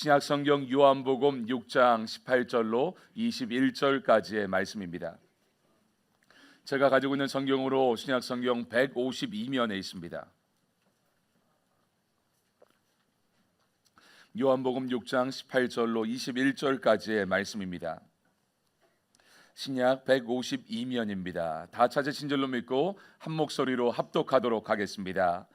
신약성경 요한복음 6장 18절로 21절까지의 말씀입니다. 제가 가지고 있는 성경으로 신약성경 152면에 있습니다. 요한복음 6장 18절로 21절까지의 말씀입니다. 신약 152면입니다. 다 찾으신 줄로 믿고 한 목소리로 합독하도록 하겠습니다.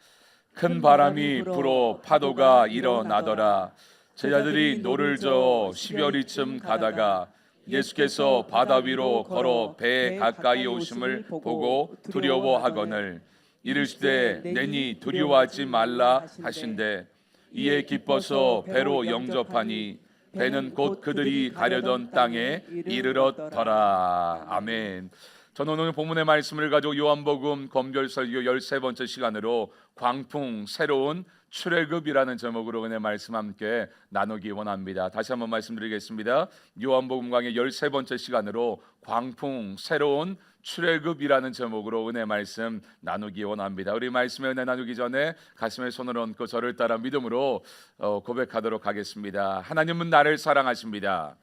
큰 바람이 불어 파도가 일어나더라. 제자들이 노를 저어 십여리쯤 가다가 예수께서 바다 위로 걸어 배에 가까이 오심을 보고 두려워하거늘 이르시되 내니 두려워하지 말라 하신대 이에 기뻐서 배로 영접하니 배는 곧 그들이 가려던 땅에 이르렀더라. 아멘. 저는 오늘 본문의 말씀을 가지고 요한복음 검결설교 13번째 시간으로 광풍 새로운 출애굽이라는 제목으로 은혜 말씀 함께 나누기 원합니다. 다시 한번 말씀드리겠습니다. 요한복음 강의 13번째 시간으로 광풍 새로운 출애굽이라는 제목으로 은혜 말씀 나누기 원합니다. 우리 말씀의 은혜 나누기 전에 가슴에 손을 얹고 저를 따라 믿음으로 고백하도록 하겠습니다. 하나님은 나를 사랑하십니다.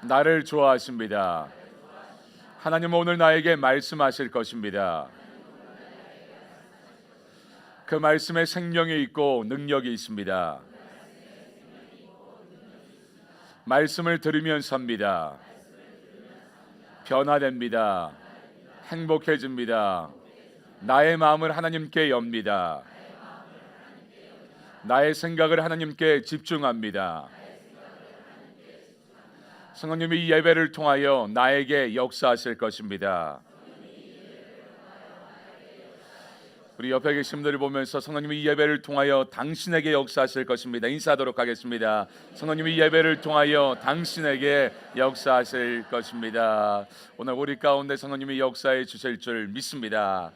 나를 좋아하십니다. 하나님은 오늘 나에게 말씀하실 것입니다. 그 말씀에 생명이 있고 능력이 있습니다. 말씀을 들으면 삽니다. 변화됩니다. 행복해집니다. 나의 마음을 하나님께 엽니다. 나의 생각을 하나님께 집중합니다. 성령님이 이 예배를 통하여 나에게 역사하실 것입니다. 우리 옆에 계신 분들을 보면서 성령님이 이 예배를 통하여 당신에게 역사하실 것입니다. 인사하도록 하겠습니다. 성령님이 이 예배를 통하여 당신에게 역사하실 것입니다. 오늘 우리 가운데 성령님이 역사해 주실 줄 믿습니다.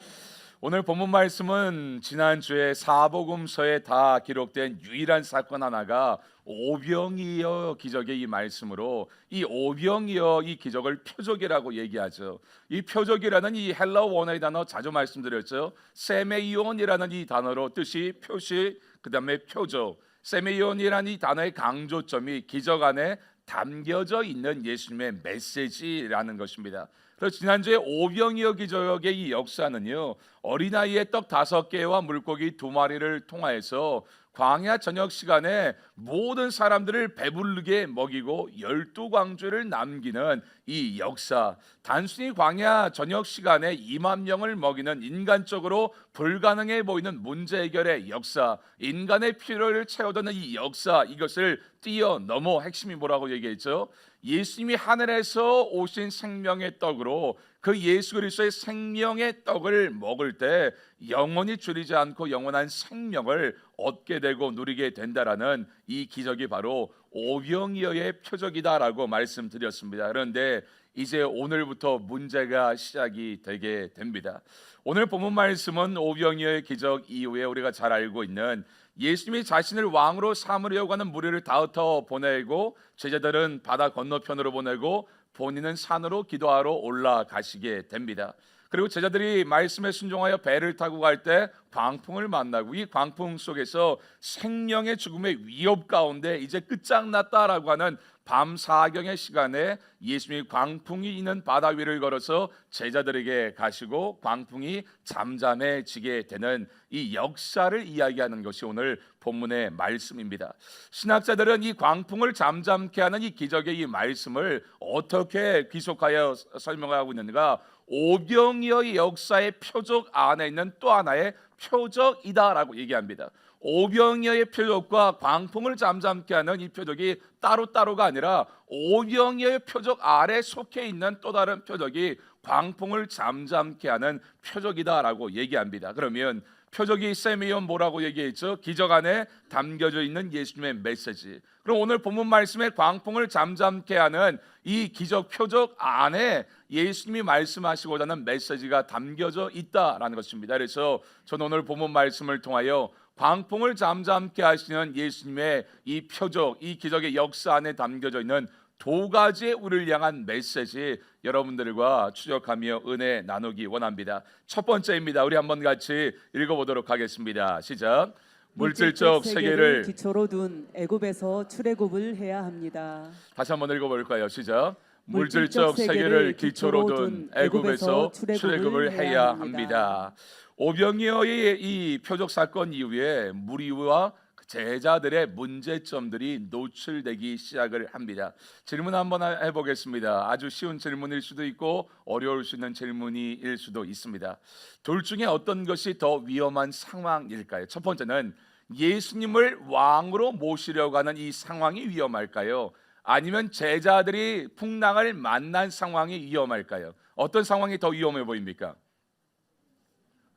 오늘 본문 말씀은 지난주에 사복음서에 다 기록된 유일한 사건 하나가 오병이어 기적의 이 말씀으로 이 오병이어 이 기적을 표적이라고 얘기하죠. 이 표적이라는 이 헬라어 원어의 단어 자주 말씀드렸죠. 세메이온이라는 이 단어로 뜻이 표시, 그 다음에 표적. 세메이온이라는 이 단어의 강조점이 기적 안에 담겨져 있는 예수님의 메시지라는 것입니다. 그래서 지난주에 오병이어 기적의 이 역사는요, 어린아이의 떡 5개와 물고기 2마리를 통하여서 광야 저녁 시간에 모든 사람들을 배부르게 먹이고 12광주를 남기는 이 역사, 단순히 광야 저녁 시간에 2만 명을 먹이는 인간적으로 불가능해 보이는 문제 해결의 역사, 인간의 필요를 채워드는 이 역사, 이것을 뛰어넘어 핵심이 뭐라고 얘기했죠? 예수님이 하늘에서 오신 생명의 떡으로 그 예수 그리스도의 생명의 떡을 먹을 때 영원히 줄이지 않고 영원한 생명을 얻게 되고 누리게 된다라는 이 기적이 바로 오병이어의 표적이다라고 말씀드렸습니다. 그런데 이제 오늘부터 문제가 시작이 되게 됩니다. 오늘 본문 말씀은 오병이어의 기적 이후에 우리가 잘 알고 있는 예수님이 자신을 왕으로 삼으려고 하는 무리를 다 흩어 보내고 제자들은 바다 건너편으로 보내고 본인은 산으로 기도하러 올라가시게 됩니다. 그리고 제자들이 말씀에 순종하여 배를 타고 갈 때 광풍을 만나고 이 광풍 속에서 생명의 죽음의 위협 가운데 이제 끝장났다라고 하는 밤 사경의 시간에 예수님이 광풍이 있는 바다 위를 걸어서 제자들에게 가시고 광풍이 잠잠해지게 되는 이 역사를 이야기하는 것이 오늘 본문의 말씀입니다. 신학자들은 이 광풍을 잠잠케 하는 이 기적의 이 말씀을 어떻게 귀속하여 설명하고 있는가? 오병이어의 역사의 표적 안에 있는 또 하나의 표적이다라고 얘기합니다. 오병이어의 표적과 광풍을 잠잠케 하는 이 표적이 따로따로가 아니라 오병이어의 표적 아래 속해 있는 또 다른 표적이 광풍을 잠잠케 하는 표적이다라고 얘기합니다. 그러면 표적이 세미온 뭐라고 얘기했죠? 기적 안에 담겨져 있는 예수님의 메시지. 그럼 오늘 본문 말씀에 광풍을 잠잠케 하는 이 기적 표적 안에 예수님이 말씀하시고자 하는 메시지가 담겨져 있다라는 것입니다. 그래서 저는 오늘 본문 말씀을 통하여 광풍을 잠잠케 하시는 예수님의 이 표적, 이 기적의 역사 안에 담겨져 있는 2가지의 우리를 향한 메시지 여러분들과 추적하며 은혜 나누기 원합니다. 첫 번째입니다. 우리 한번 같이 읽어보도록 하겠습니다. 시작. 물질적 세계를 기초로 둔 애굽에서 출애굽을 해야 합니다. 다시 한번 읽어볼까요? 시작. 물질적 세계를 기초로 둔 애굽에서 출애굽을 해야 합니다. 오병이어의 이 표적 사건 이후에 무리와 제자들의 문제점들이 노출되기 시작을 합니다. 질문 한번 해보겠습니다. 아주 쉬운 질문일 수도 있고 어려울 수 있는 질문일 수도 있습니다. 둘 중에 어떤 것이 더 위험한 상황일까요? 첫 번째는 예수님을 왕으로 모시려고 하는 이 상황이 위험할까요? 아니면 제자들이 풍랑을 만난 상황이 위험할까요? 어떤 상황이 더 위험해 보입니까?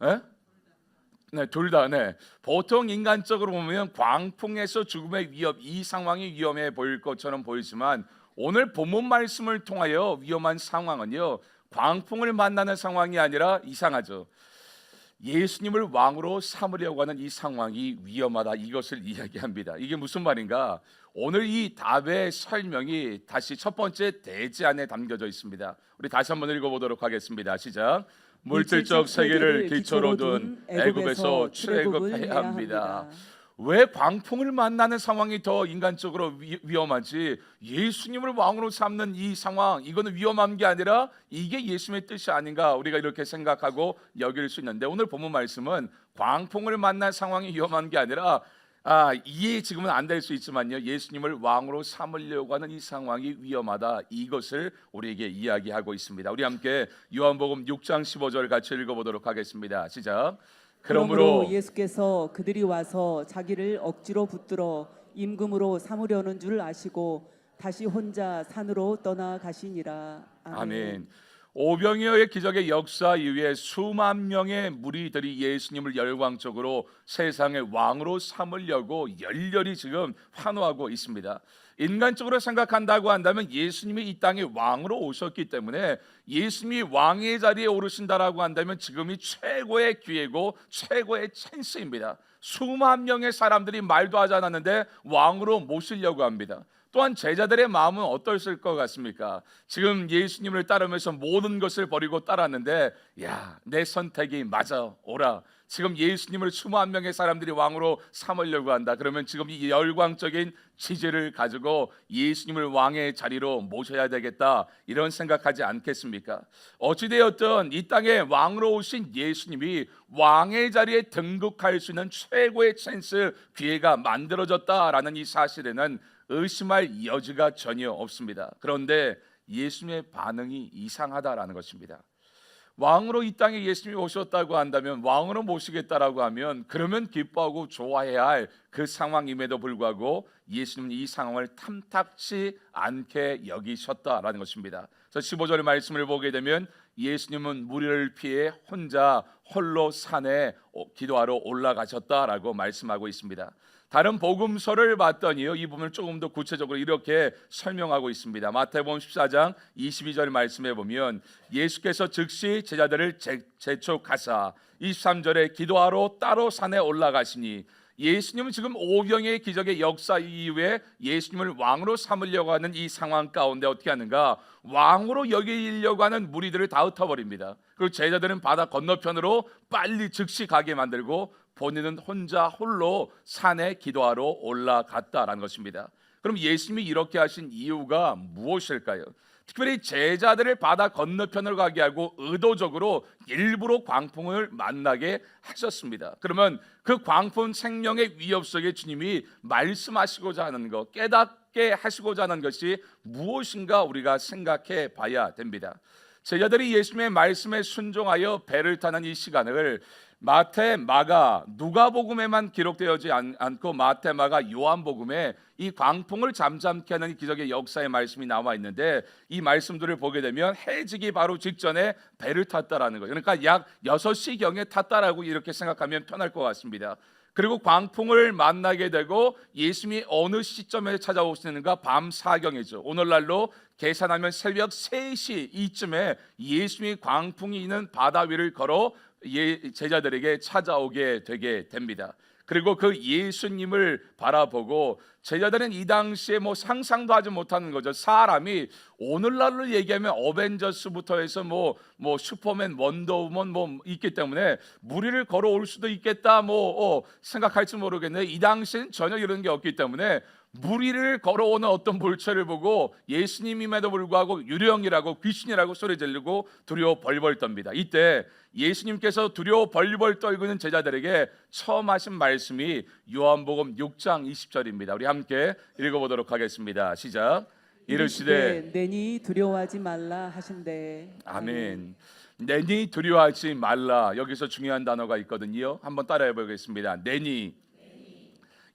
에? 네, 둘 다. 네. 보통 인간적으로 보면 광풍에서 죽음의 위협, 이 상황이 위험해 보일 것처럼 보이지만 오늘 본문 말씀을 통하여 위험한 상황은요, 광풍을 만나는 상황이 아니라 이상하죠. 예수님을 왕으로 삼으려고 하는 이 상황이 위험하다, 이것을 이야기합니다. 이게 무슨 말인가? 오늘 이 답의 설명이 다시 첫 번째 대지 안에 담겨져 있습니다. 우리 다시 한번 읽어보도록 하겠습니다. 시작. 물질적 세계를 기초로 둔 애굽에서 출애굽해야 합니다. 왜 광풍을 만나는 상황이 더 인간적으로 위험하지? 예수님을 왕으로 삼는 이 상황, 이거는 위험한 게 아니라 이게 예수님의 뜻이 아닌가, 우리가 이렇게 생각하고 여길 수 있는데, 오늘 본문 말씀은 광풍을 만난 상황이 위험한 게 아니라 이해 지금은 안 될 수 있지만요, 예수님을 왕으로 삼으려고 하는 이 상황이 위험하다, 이것을 우리에게 이야기하고 있습니다. 우리 함께 요한복음 6장 15절 같이 읽어보도록 하겠습니다. 시작. 그러므로 예수께서 그들이 와서 자기를 억지로 붙들어 임금으로 삼으려는 줄 아시고 다시 혼자 산으로 떠나가시니라. 아멘. 오병이어의 기적의 역사 이후에 수만 명의 무리들이 예수님을 열광적으로 세상의 왕으로 삼으려고 열렬히 지금 환호하고 있습니다. 인간적으로 생각한다고 한다면 예수님이 이 땅에 왕으로 오셨기 때문에 예수님이 왕의 자리에 오르신다라고 한다면 지금이 최고의 기회고 최고의 찬스입니다. 수만 명의 사람들이 말도 하지 않았는데 왕으로 모시려고 합니다. 또한 제자들의 마음은 어떠실 것 같습니까? 지금 예수님을 따르면서 모든 것을 버리고 따랐는데, 야, 내 선택이 맞아, 오라. 지금 예수님을 수만 명의 사람들이 왕으로 삼으려고 한다. 그러면 지금 이 열광적인 지지를 가지고 예수님을 왕의 자리로 모셔야 되겠다, 이런 생각하지 않겠습니까? 어찌되었든 이 땅에 왕으로 오신 예수님이 왕의 자리에 등극할 수 있는 최고의 찬스, 기회가 만들어졌다라는 이 사실에는 의심할 여지가 전혀 없습니다. 그런데 예수님의 반응이 이상하다라는 것입니다. 왕으로 이 땅에 예수님이 오셨다고 한다면, 왕으로 모시겠다라고 하면, 그러면 기뻐하고 좋아해야 할 그 상황임에도 불구하고 예수님은 이 상황을 탐탁치 않게 여기셨다라는 것입니다. 그래서 15절의 말씀을 보게 되면 예수님은 무리를 피해 혼자 홀로 산에 기도하러 올라가셨다라고 말씀하고 있습니다. 다른 복음서를 봤더니요, 이 부분을 조금 더 구체적으로 이렇게 설명하고 있습니다. 마태복음 14장 22절 말씀에 보면 예수께서 즉시 제자들을 재촉하사 23절에 기도하러 따로 산에 올라가시니, 예수님은 지금 오병이의 기적의 역사 이후에 예수님을 왕으로 삼으려고 하는 이 상황 가운데 어떻게 하는가? 왕으로 여기려고 하는 무리들을 다 흩어버립니다. 그리고 제자들은 바다 건너편으로 빨리 즉시 가게 만들고 본인은 혼자 홀로 산에 기도하러 올라갔다라는 것입니다. 그럼 예수님이 이렇게 하신 이유가 무엇일까요? 특별히 제자들을 바다 건너편으로 가게 하고 의도적으로 일부러 광풍을 만나게 하셨습니다. 그러면 그 광풍 생명의 위협 속에 주님이 말씀하시고자 하는 것, 깨닫게 하시고자 하는 것이 무엇인가 우리가 생각해 봐야 됩니다. 제자들이 예수님의 말씀에 순종하여 배를 타는 이 시간을 마태, 마가, 누가복음에만 기록되어지 않고 마태, 마가, 요한복음에 이 광풍을 잠잠케 하는 기적의 역사의 말씀이 나와 있는데, 이 말씀들을 보게 되면 해지기 바로 직전에 배를 탔다라는 거예요. 그러니까 약 6시경에 탔다라고 이렇게 생각하면 편할 것 같습니다. 그리고 광풍을 만나게 되고 예수님이 어느 시점에 찾아오시는가? 밤 사경이죠. 오늘날로 계산하면 새벽 3시 이쯤에 예수님이 광풍이 있는 바다 위를 걸어 제자들에게 찾아오게 되게 됩니다. 그리고 그 예수님을 바라보고 제자들은 이 당시에 뭐 상상도 하지 못하는 거죠. 사람이 오늘날로 얘기하면 어벤져스부터 해서 뭐 슈퍼맨, 원더우먼 뭐 있기 때문에 무리를 걸어올 수도 있겠다 생각할지 모르겠는데 이 당시엔 전혀 이런 게 없기 때문에 무리를 걸어오는 어떤 물체를 보고 예수님임에도 불구하고 유령이라고 귀신이라고 소리 지르고 두려워 벌벌 떱니다. 이때 예수님께서 두려워 벌벌 떨고 있는 제자들에게 처음 하신 말씀이 요한복음 6장 20절입니다. 우리 함께 읽어보도록 하겠습니다. 시작. 이르시되 내니 두려워하지 말라 하신대. 아멘. 내니 두려워하지 말라. 여기서 중요한 단어가 있거든요. 한번 따라해 보겠습니다. 내니.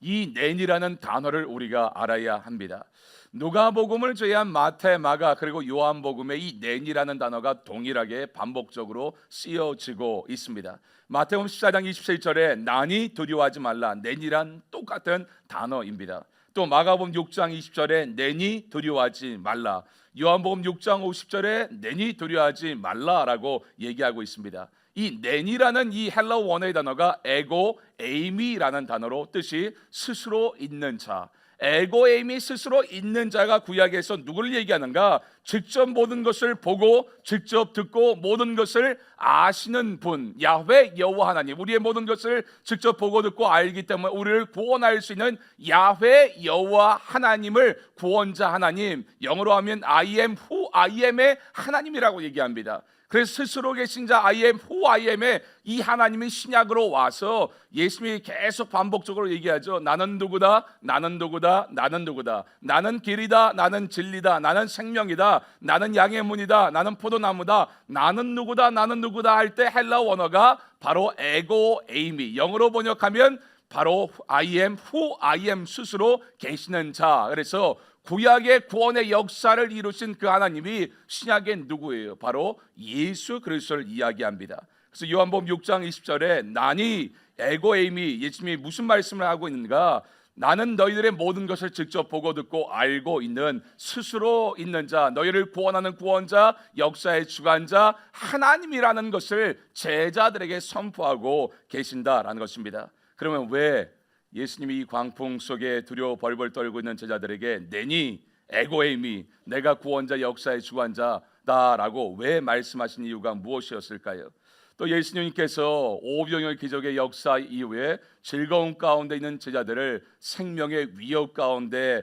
이 내니라는 단어를 우리가 알아야 합니다. 누가복음을 제외한 마태, 마가 그리고 요한복음에 이 내니라는 단어가 동일하게 반복적으로 쓰여지고 있습니다. 마태복음 14장 27절에 나니 두려워하지 말라. 내니란 똑같은 단어입니다. 또 마가복음 6장 20절에 내니 두려워하지 말라. 요한복음 6장 50절에 내니 두려워하지 말라라고 얘기하고 있습니다. 이 내니라는 이 헬라어 원어의 단어가 에고 에이미라는 단어로 뜻이 스스로 있는 자. 에고 에이미 스스로 있는 자가 구약에서 누구를 얘기하는가? 직접 모든 것을 보고 직접 듣고 모든 것을 아시는 분, 야훼 여호와 하나님. 우리의 모든 것을 직접 보고 듣고 알기 때문에 우리를 구원할 수 있는 야훼 여호와 하나님을 구원자 하나님, 영어로 하면 I am who I am의 하나님이라고 얘기합니다. 그래서 스스로 계신 자 I am who I am의 이 하나님이 신약으로 와서 예수님이 계속 반복적으로 얘기하죠. 나는 누구다, 나는 누구다, 나는 누구다. 나는 길이다, 나는 진리다, 나는 생명이다, 나는 양의 문이다, 나는 포도나무다. 나는 누구다, 나는 누구다 할 때 헬라어 원어가 바로 에고 에이미, 영어로 번역하면 바로 I am who I am, 스스로 계시는 자. 그래서 구약의 구원의 역사를 이루신 그 하나님이 신약의 누구예요? 바로 예수 그리스도를 이야기합니다. 그래서 요한복음 6장 20절에 나니 에고 에이미, 예수님이 무슨 말씀을 하고 있는가? 나는 너희들의 모든 것을 직접 보고 듣고 알고 있는 스스로 있는 자, 너희를 구원하는 구원자, 역사의 주관자 하나님이라는 것을 제자들에게 선포하고 계신다라는 것입니다. 그러면 왜 예수님이 이 광풍 속에 두려워 벌벌 떨고 있는 제자들에게 내니 에고에이미, 내가 구원자 역사의 주관자다라고 왜 말씀하신 이유가 무엇이었을까요? 또 예수님께서 오병이어 기적의 역사 이후에 즐거움 가운데 있는 제자들을 생명의 위협 가운데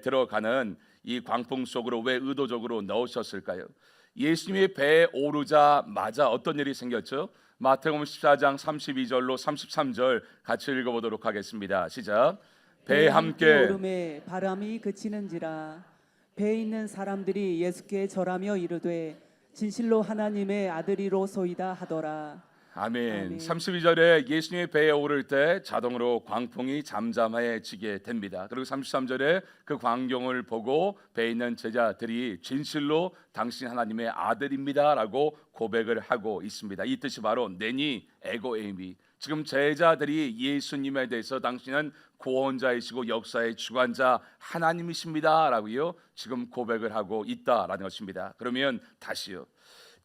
들어가는 이 광풍 속으로 왜 의도적으로 넣으셨을까요? 예수님이 배에 오르자마자 어떤 일이 생겼죠? 마태복음 14장 32절로 33절 같이 읽어보도록 하겠습니다. 시작. 배에 함께 오름에 바람이 그치는지라 배에 있는 사람들이 예수께 절하며 이르되 진실로 하나님의 아들이로소이다 하더라. 아멘. 아멘. 32절에 예수님의 배에 오를 때 자동으로 광풍이 잠잠해지게 됩니다. 그리고 33절에 그 광경을 보고 배에 있는 제자들이 진실로 당신 하나님의 아들입니다라고 고백을 하고 있습니다. 이 뜻이 바로 내니 에고에이미. 지금 제자들이 예수님에 대해서 당신은 구원자이시고 역사의 주관자 하나님이십니다라고요 지금 고백을 하고 있다라는 것입니다. 그러면 다시요.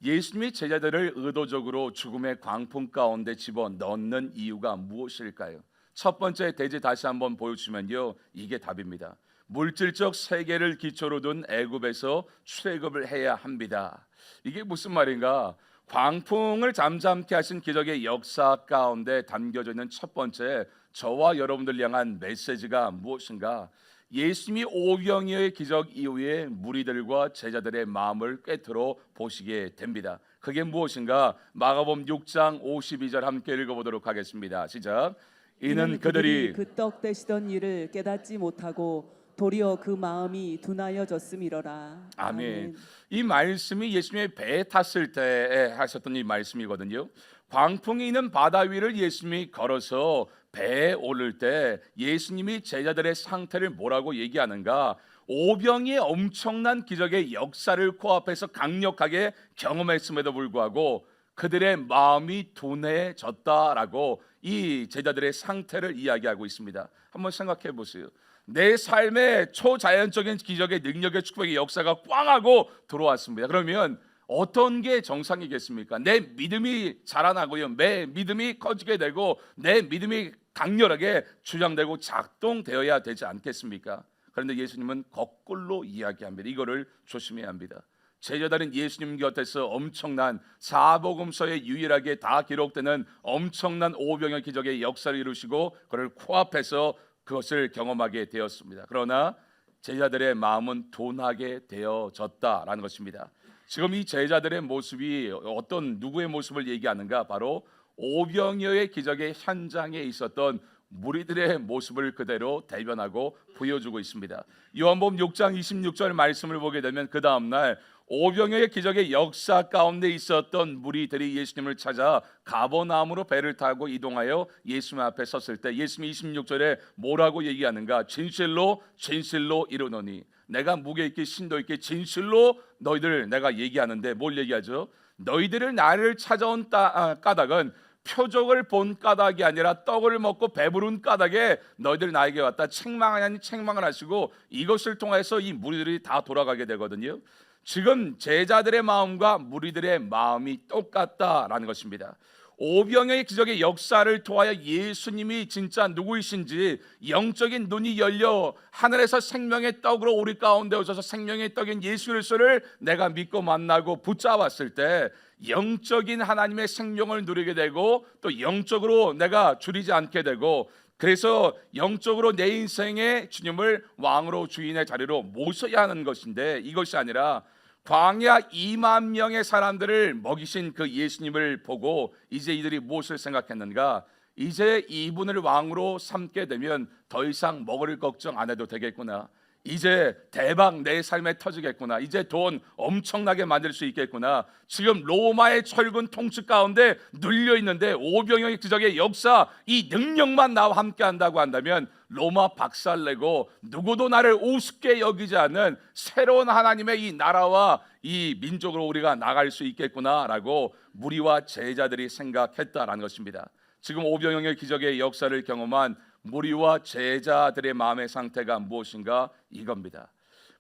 예수님이 제자들을 의도적으로 죽음의 광풍 가운데 집어넣는 이유가 무엇일까요? 첫 번째 대제 다시 한번 보여주면요, 이게 답입니다. 물질적 세계를 기초로 둔 애굽에서 출애굽을 해야 합니다. 이게 무슨 말인가? 광풍을 잠잠케 하신 기적의 역사 가운데 담겨져 있는 첫 번째 저와 여러분들 향한 메시지가 무엇인가? 예수님이 오병이어의 기적 이후에 무리들과 제자들의 마음을 꿰뚫어 보시게 됩니다. 그게 무엇인가? 마가복음 6장 52절 함께 읽어보도록 하겠습니다. 시작. 이는 그들이 그 떡 떼시던 일을 깨닫지 못하고 도리어 그 마음이 둔하여졌음이로라. 아멘. 이 말씀이 예수님의 배에 탔을 때 하셨던 이 말씀이거든요. 광풍이 있는 바다 위를 예수님이 걸어서 배에 오를 때 예수님이 제자들의 상태를 뭐라고 얘기하는가? 오병이의 엄청난 기적의 역사를 코앞에서 강력하게 경험했음에도 불구하고 그들의 마음이 둔해졌다라고 이 제자들의 상태를 이야기하고 있습니다. 한번 생각해 보세요. 내 삶에 초자연적인 기적의 능력의 축복의 역사가 꽝 하고 들어왔습니다. 그러면 어떤 게 정상이겠습니까? 내 믿음이 자라나고요, 내 믿음이 커지게 되고 내 믿음이 강렬하게 주장되고 작동되어야 되지 않겠습니까? 그런데 예수님은 거꾸로 이야기합니다. 이거를 조심해야 합니다. 제자들은 예수님 곁에서 엄청난 사복음서에 유일하게 다 기록되는 엄청난 오병의 기적의 역사를 이루시고 그를 코앞에서 그것을 경험하게 되었습니다. 그러나 제자들의 마음은 둔하게 되어졌다라는 것입니다. 지금 이 제자들의 모습이 어떤 누구의 모습을 얘기하는가? 바로 오병이어의 기적의 현장에 있었던 무리들의 모습을 그대로 대변하고 보여주고 있습니다. 요한복음 6장 26절 말씀을 보게 되면 그 다음 날 오병이어의 기적의 역사 가운데 있었던 무리들이 예수님을 찾아 가버나움으로 배를 타고 이동하여 예수님 앞에 섰을 때 예수님이 26절에 뭐라고 얘기하는가? 진실로 진실로 이르노니 내가 무게 있게 신도 있게 진실로 너희들 내가 얘기하는데 뭘 얘기하죠? 너희들을 나를 찾아온 까닭은 표적을 본 까닭이 아니라 떡을 먹고 배부른 까닭에 너희들 나에게 왔다 책망하니 책망을 하시고 이것을 통해서 이 무리들이 다 돌아가게 되거든요. 지금 제자들의 마음과 무리들의 마음이 똑같다라는 것입니다. 오병이어의 기적의 역사를 통하여 예수님이 진짜 누구이신지 영적인 눈이 열려 하늘에서 생명의 떡으로 우리 가운데 오셔서 생명의 떡인 예수 그리스도를 내가 믿고 만나고 붙잡았을 때 영적인 하나님의 생명을 누리게 되고 또 영적으로 내가 줄이지 않게 되고 그래서 영적으로 내 인생에 주님을 왕으로 주인의 자리로 모셔야 하는 것인데 이것이 아니라 광야 2만 명의 사람들을 먹이신 그 예수님을 보고 이제 이들이 무엇을 생각했는가? 이제 이분을 왕으로 삼게 되면 더 이상 먹을 걱정 안 해도 되겠구나. 이제 대박 내 삶에 터지겠구나. 이제 돈 엄청나게 만들 수 있겠구나. 지금 로마의 철군 통치 가운데 눌려 있는데 오병이어의 기적의 역사 이 능력만 나와 함께 한다고 한다면 로마 박살내고 누구도 나를 우습게 여기지 않는 새로운 하나님의 이 나라와 이 민족으로 우리가 나갈 수 있겠구나라고 무리와 제자들이 생각했다라는 것입니다. 지금 오병이어의 기적의 역사를 경험한 무리와 제자들의 마음의 상태가 무엇인가? 이겁니다.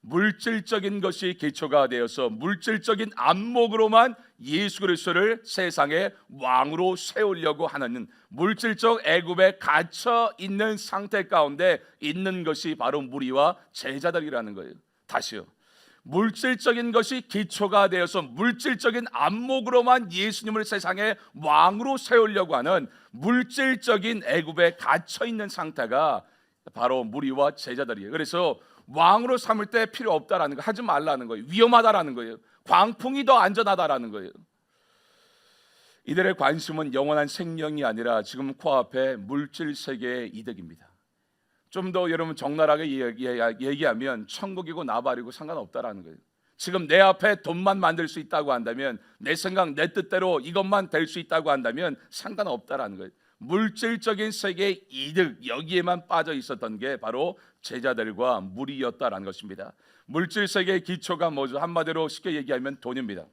물질적인 것이 기초가 되어서 물질적인 안목으로만 예수 그리스도를 세상에 왕으로 세우려고 하는 물질적 애굽에 갇혀 있는 상태 가운데 있는 것이 바로 무리와 제자들이라는 거예요. 다시요. 물질적인 것이 기초가 되어서 물질적인 안목으로만 예수님을 세상에 왕으로 세우려고 하는 물질적인 애굽에 갇혀 있는 상태가 바로 무리와 제자들이에요. 그래서 왕으로 삼을 때 필요 없다라는 거, 하지 말라는 거예요. 위험하다라는 거예요. 광풍이 더 안전하다라는 거예요. 이들의 관심은 영원한 생명이 아니라 지금 코앞에 물질 세계의 이득입니다. 좀 더 여러분 적나라하게 얘기하면 천국이고 나발이고 상관없다라는 거예요. 지금 내 앞에 돈만 만들 수 있다고 한다면 내 생각 내 뜻대로 이것만 될 수 있다고 한다면 상관없다라는 거예요. 물질적인 세계의 이득 여기에만 빠져 있었던 게 바로 제자들과 무리였다라는 것입니다. 물질 세계의 기초가 뭐죠? 한마디로 쉽게 얘기하면 돈입니다.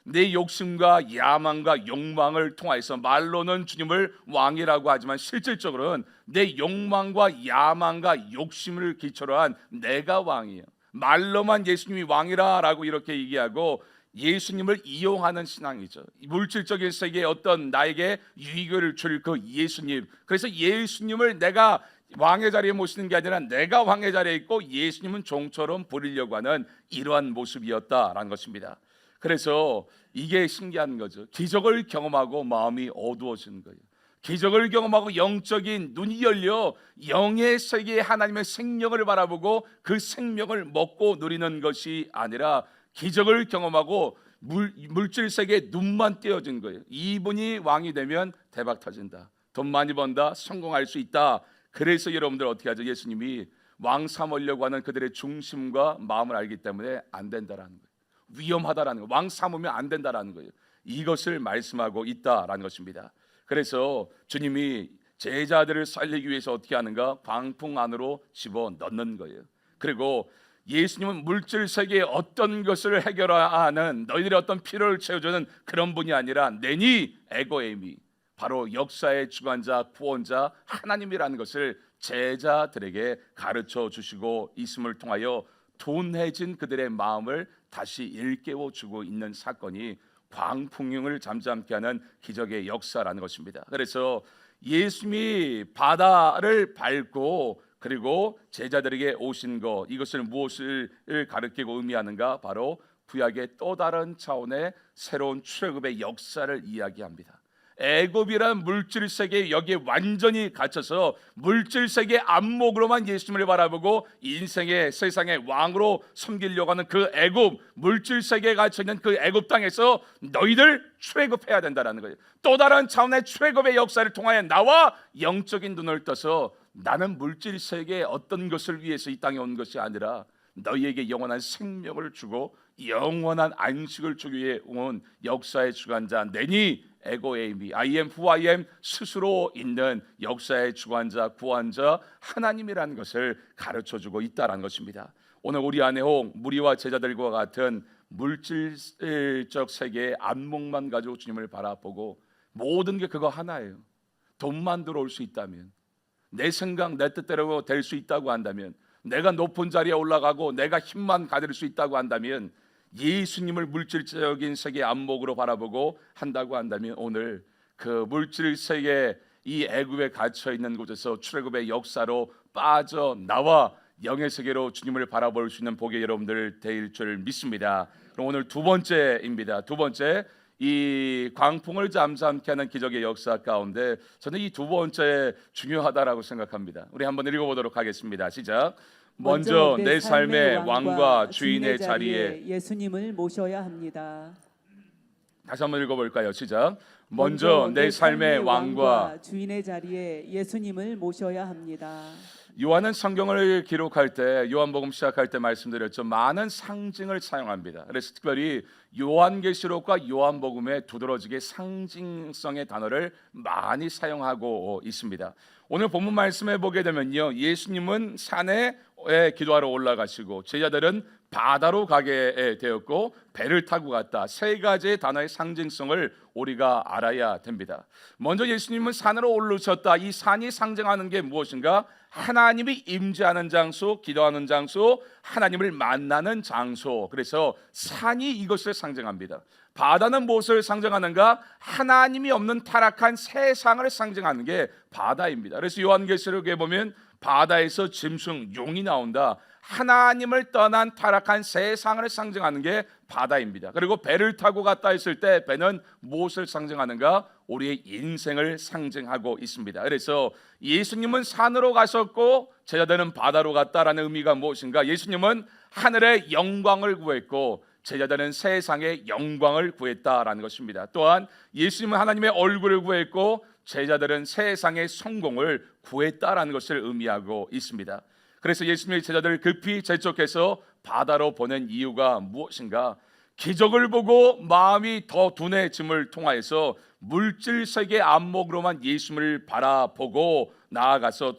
내 욕심과 야망과 욕망을 통해서 말로는 주님을 왕이라고 하지만 실질적으로는 내 욕망과 야망과 욕심을 기초로 한 내가 왕이에요. 말로만 예수님이 왕이라고 이렇게 얘기하고 예수님을 이용하는 신앙이죠. 물질적인 세계에 어떤 나에게 유익을 줄 그 예수님. 그래서 예수님을 내가 왕의 자리에 모시는 게 아니라 내가 왕의 자리에 있고 예수님은 종처럼 부리려고 하는 이러한 모습이었다라는 것입니다. 그래서 이게 신기한 거죠. 기적을 경험하고 마음이 어두워지는 거예요. 기적을 경험하고 영적인 눈이 열려 영의 세계에 하나님의 생명을 바라보고 그 생명을 먹고 누리는 것이 아니라 기적을 경험하고 물질 세계에 눈만 띄어진 거예요. 이분이 왕이 되면 대박 터진다. 돈 많이 번다. 성공할 수 있다. 그래서 여러분들 어떻게 하죠? 예수님이 왕 삼으려고 하는 그들의 중심과 마음을 알기 때문에 안 된다라는 거예요. 위험하다라는 거예요. 왕 삼으면 안 된다라는 거예요. 이것을 말씀하고 있다라는 것입니다. 그래서 주님이 제자들을 살리기 위해서 어떻게 하는가? 광풍 안으로 집어넣는 거예요. 그리고 예수님은 물질 세계의 어떤 것을 해결하는 너희들의 어떤 필요를 채워주는 그런 분이 아니라 내니 에고에미 바로 역사의 주관자 구원자 하나님이라는 것을 제자들에게 가르쳐 주시고 있음을 통하여 둔해진 그들의 마음을 다시 일깨워 주고 있는 사건이 광풍을 잠잠케 하는 기적의 역사라는 것입니다. 그래서 예수님이 바다를 밟고 그리고 제자들에게 오신 것, 이것을 무엇을 가리키고 의미하는가? 바로 구약의 또 다른 차원의 새로운 출애굽의 역사를 이야기합니다. 애굽이란 물질 세계 여기에 완전히 갇혀서 물질 세계 안목으로만 예수님을 바라보고 인생의 세상의 왕으로 섬기려고 하는 그 애굽 물질 세계에 갇혀 있는 그 애굽 땅에서 너희들 출애굽해야 된다라는 거예요. 또 다른 차원의 출애굽의 역사를 통하여 나와 영적인 눈을 떠서 나는 물질 세계의 어떤 것을 위해서 이 땅에 온 것이 아니라 너희에게 영원한 생명을 주고 영원한 안식을 주기 위해 온 역사의 주관자 내니 에고에이미 I am who I am 스스로 있는 역사의 주관자 구원자 하나님이라는 것을 가르쳐주고 있다는 것입니다. 오늘 우리 안에 혹 무리와 제자들과 같은 물질적 세계의 안목만 가지고 주님을 바라보고 모든 게 그거 하나예요. 돈만 들어올 수 있다면, 내 생각 내 뜻대로 될 수 있다고 한다면, 내가 높은 자리에 올라가고 내가 힘만 가질 수 있다고 한다면, 예수님을 물질적인 세계의 안목으로 바라보고 한다고 한다면 오늘 그 물질 세계 이 애굽에 갇혀 있는 곳에서 출애굽의 역사로 빠져나와 영의 세계로 주님을 바라볼 수 있는 복의 여러분들 될 줄 믿습니다. 그럼 오늘 두 번째입니다. 두 번째, 이 광풍을 잠잠케 하는 기적의 역사 가운데 저는 이 두 번째 중요하다라고 생각합니다. 우리 한번 읽어보도록 하겠습니다. 시작. 먼저 내 삶의 왕과 주인의 자리에 예수님을 모셔야 합니다. 다시 한번 읽어볼까요? 시작. 먼저 내 삶의 왕과 주인의 자리에 예수님을 모셔야 합니다. 요한은 성경을 기록할 때 요한복음 시작할 때 말씀드렸죠. 많은 상징을 사용합니다. 그래서 특별히 요한계시록과 요한복음에 두드러지게 상징성의 단어를 많이 사용하고 있습니다. 오늘 본문 말씀에 보게 되면요, 예수님은 산에 기도하러 올라가시고 제자들은 바다로 가게 되었고 배를 타고 갔다. 세 가지의 단어의 상징성을 우리가 알아야 됩니다. 먼저 예수님은 산으로 오르셨다. 이 산이 상징하는 게 무엇인가? 하나님이 임재하는 장소, 기도하는 장소, 하나님을 만나는 장소. 그래서 산이 이것을 상징합니다. 바다는 무엇을 상징하는가? 하나님이 없는 타락한 세상을 상징하는 게 바다입니다. 그래서 요한계시록에 보면 바다에서 짐승, 용이 나온다. 하나님을 떠난 타락한 세상을 상징하는 게 바다입니다. 그리고 배를 타고 갔다 했을 때 배는 무엇을 상징하는가? 우리의 인생을 상징하고 있습니다. 그래서 예수님은 산으로 가셨고 제자들은 바다로 갔다라는 의미가 무엇인가? 예수님은 하늘의 영광을 구했고 제자들은 세상의 영광을 구했다라는 것입니다. 또한 예수님은 하나님의 얼굴을 구했고 제자들은 세상의 성공을 구했다라는 것을 의미하고 있습니다. 그래서 예수님의 제자들을 급히 재촉해서 바다로 보낸 이유가 무엇인가? 기적을 보고 마음이 더 둔해짐을 통하여서 물질 세계 안목으로만 예수님을 바라보고 나아가서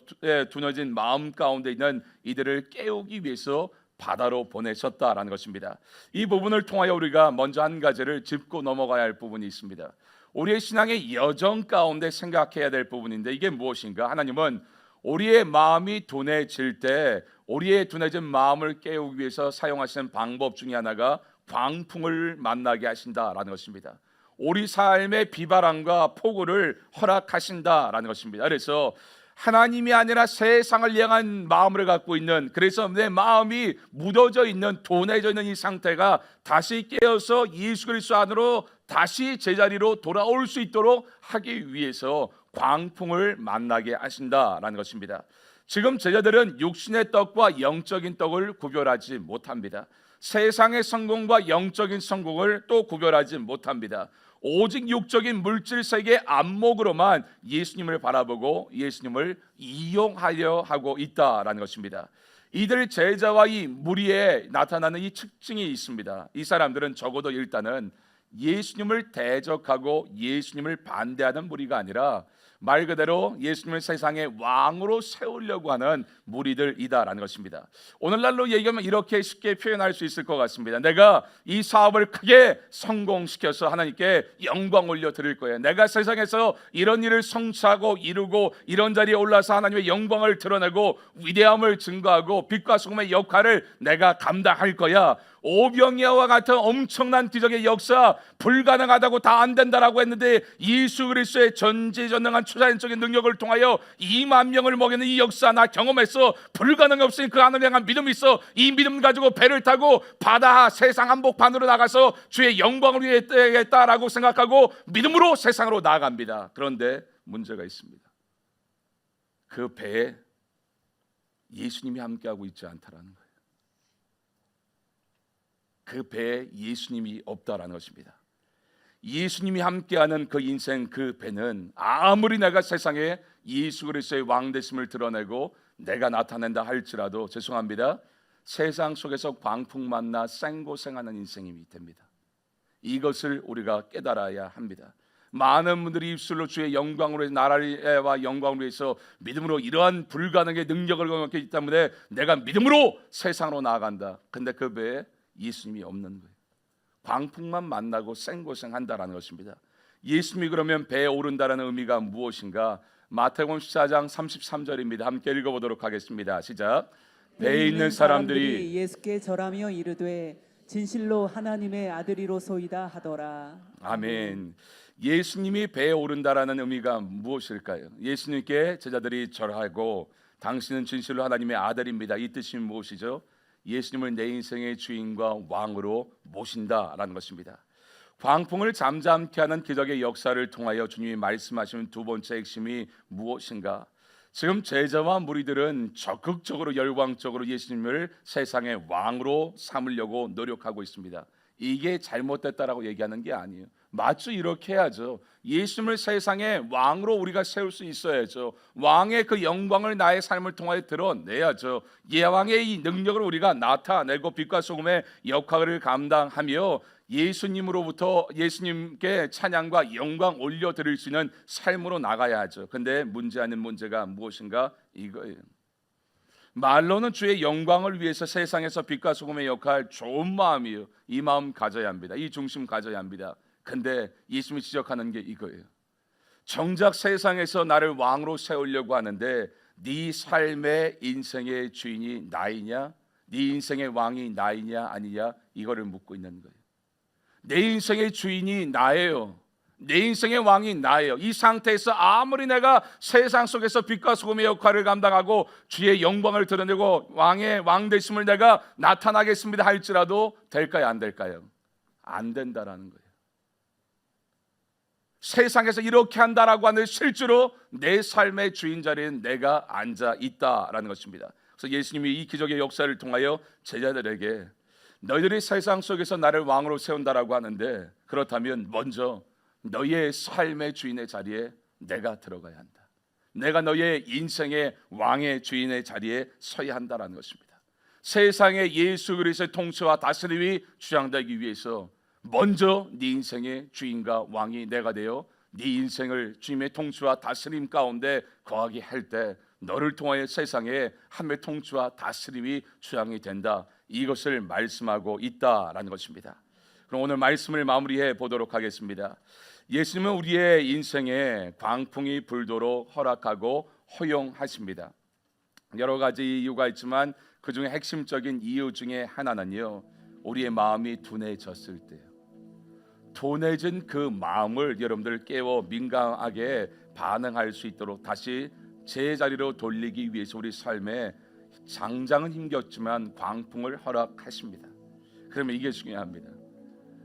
둔해진 마음 가운데 있는 이들을 깨우기 위해서 바다로 보내셨다라는 것입니다. 이 부분을 통하여 우리가 먼저 한 가지를 짚고 넘어가야 할 부분이 있습니다. 우리의 신앙의 여정 가운데 생각해야 될 부분인데 이게 무엇인가? 하나님은 우리의 마음이 둔해질 때 우리의 둔해진 마음을 깨우기 위해서 사용하시는 방법 중에 하나가 광풍을 만나게 하신다라는 것입니다. 우리 삶의 비바람과 폭우를 허락하신다라는 것입니다. 그래서 하나님이 아니라 세상을 향한 마음을 갖고 있는, 그래서 내 마음이 묻어져 있는, 둔해져 있는 이 상태가 다시 깨어서 예수 그리스도 안으로 다시 제자리로 돌아올 수 있도록 하기 위해서 광풍을 만나게 하신다라는 것입니다. 지금 제자들은 육신의 떡과 영적인 떡을 구별하지 못합니다. 세상의 성공과 영적인 성공을 또 구별하지 못합니다. 오직 육적인 물질 세계의 안목으로만 예수님을 바라보고 예수님을 이용하려 하고 있다라는 것입니다. 이들 제자와 이 무리에 나타나는 이 특징이 있습니다. 이 사람들은 적어도 일단은 예수님을 대적하고 예수님을 반대하는 무리가 아니라 말 그대로 예수님을 세상의 왕으로 세우려고 하는 무리들이다라는 것입니다. 오늘날로 얘기하면 이렇게 쉽게 표현할 수 있을 것 같습니다. 내가 이 사업을 크게 성공시켜서 하나님께 영광 올려드릴 거예요. 내가 세상에서 이런 일을 성취하고 이루고 이런 자리에 올라서 하나님의 영광을 드러내고 위대함을 증거하고 빛과 소금의 역할을 내가 감당할 거야. 오병이어와 같은 엄청난 기적의 역사 불가능하다고 다 안 된다라고 했는데 예수 그리스도의 전지전능한 초자연적인 능력을 통하여 2만 명을 먹이는 이 역사 나 경험했어. 불가능이 없으니 그 안을 향한 믿음이 있어. 이 믿음 가지고 배를 타고 바다 세상 한복판으로 나가서 주의 영광을 위하겠다라고 생각하고 믿음으로 세상으로 나아갑니다. 그런데 문제가 있습니다. 그 배에 예수님이 함께하고 있지 않다라는 거예요. 그 배에 예수님이 없다라는 것입니다. 예수님이 함께하는 그 인생, 그 배는 아무리 내가 세상에 예수 그리스도의 왕되심을 드러내고 내가 나타낸다 할지라도 죄송합니다, 세상 속에서 광풍 만나 생고생하는 인생이 됩니다. 이것을 우리가 깨달아야 합니다. 많은 분들이 입술로 주의 영광으로 해서 나라와 영광으로 위해서 믿음으로 이러한 불가능의 능력을 경험했기 때문에 내가 믿음으로 세상으로 나아간다. 근데 그 배에 예수님이 없는 거예요. 광풍만 만나고 생고생한다라는 것입니다. 예수님이 그러면 배에 오른다라는 의미가 무엇인가? 마태복음 14장 33절입니다. 함께 읽어보도록 하겠습니다. 시작. 배에 있는 사람들이 예수께 절하며 이르되 진실로 하나님의 아들이로소이다 하더라. 아멘. 예수님이 배에 오른다라는 의미가 무엇일까요? 예수님께 제자들이 절하고 당신은 진실로 하나님의 아들입니다. 이 뜻이 무엇이죠? 예수님을 내 인생의 주인과 왕으로 모신다라는 것입니다. 광풍을 잠잠케 하는 기적의 역사를 통하여 주님이 말씀하시는 두 번째 핵심이 무엇인가? 지금 제자와 무리들은 적극적으로 열광적으로 예수님을 세상의 왕으로 삼으려고 노력하고 있습니다. 이게 잘못됐다라고 얘기하는 게 아니에요. 맞죠? 이렇게 해야죠. 예수님을 세상의 왕으로 우리가 세울 수 있어야죠. 왕의 그 영광을 나의 삶을 통하여 드러내야죠. 예왕의 이 능력을 우리가 나타내고 빛과 소금의 역할을 감당하며 예수님으로부터 예수님께 찬양과 영광 올려드릴 수 있는 삶으로 나가야 하죠. 근데 문제 아닌 문제가 무엇인가? 이거예요. 말로는 주의 영광을 위해서 세상에서 빛과 소금의 역할, 좋은 마음이에요. 이 마음 가져야 합니다. 이 중심 가져야 합니다. 근데 예수님이 지적하는 게 이거예요. 정작 세상에서 나를 왕으로 세우려고 하는데 네 삶의 인생의 주인이 나이냐? 네 인생의 왕이 나이냐 아니냐? 이거를 묻고 있는 거예요. 내 인생의 주인이 나예요. 내 인생의 왕이 나예요. 이 상태에서 아무리 내가 세상 속에서 빛과 소금의 역할을 감당하고 주의 영광을 드러내고 왕의 왕 되심을 내가 나타나겠습니다 할지라도 될까요? 안 될까요? 안 된다라는 거예요. 세상에서 이렇게 한다라고 하는 실제로 내 삶의 주인 자리엔 내가 앉아 있다라는 것입니다. 그래서 예수님이 이 기적의 역사를 통하여 제자들에게 너희들이 세상 속에서 나를 왕으로 세운다라고 하는데 그렇다면 먼저 너희의 삶의 주인의 자리에 내가 들어가야 한다. 내가 너희의 인생의 왕의 주인의 자리에 서야 한다라는 것입니다. 세상에 예수 그리스도의 통치와 다스림이 주장되기 위해서 먼저 네 인생의 주인과 왕이 내가 되어 네 인생을 주님의 통치와 다스림 가운데 거하게 할 때 너를 통하여 세상에 하나님의 통치와 다스림이 주장이 된다. 이것을 말씀하고 있다라는 것입니다. 그럼 오늘 말씀을 마무리해 보도록 하겠습니다. 예수님은 우리의 인생에 광풍이 불도록 허락하고 허용하십니다. 여러 가지 이유가 있지만 그 중에 핵심적인 이유 중에 하나는요, 우리의 마음이 둔해졌을 때요. 둔해진 그 마음을 여러분들 깨워 민감하게 반응할 수 있도록 다시 제자리로 돌리기 위해서 우리 삶에 장장은 힘겹지만 광풍을 허락하십니다. 그러면 이게 중요합니다.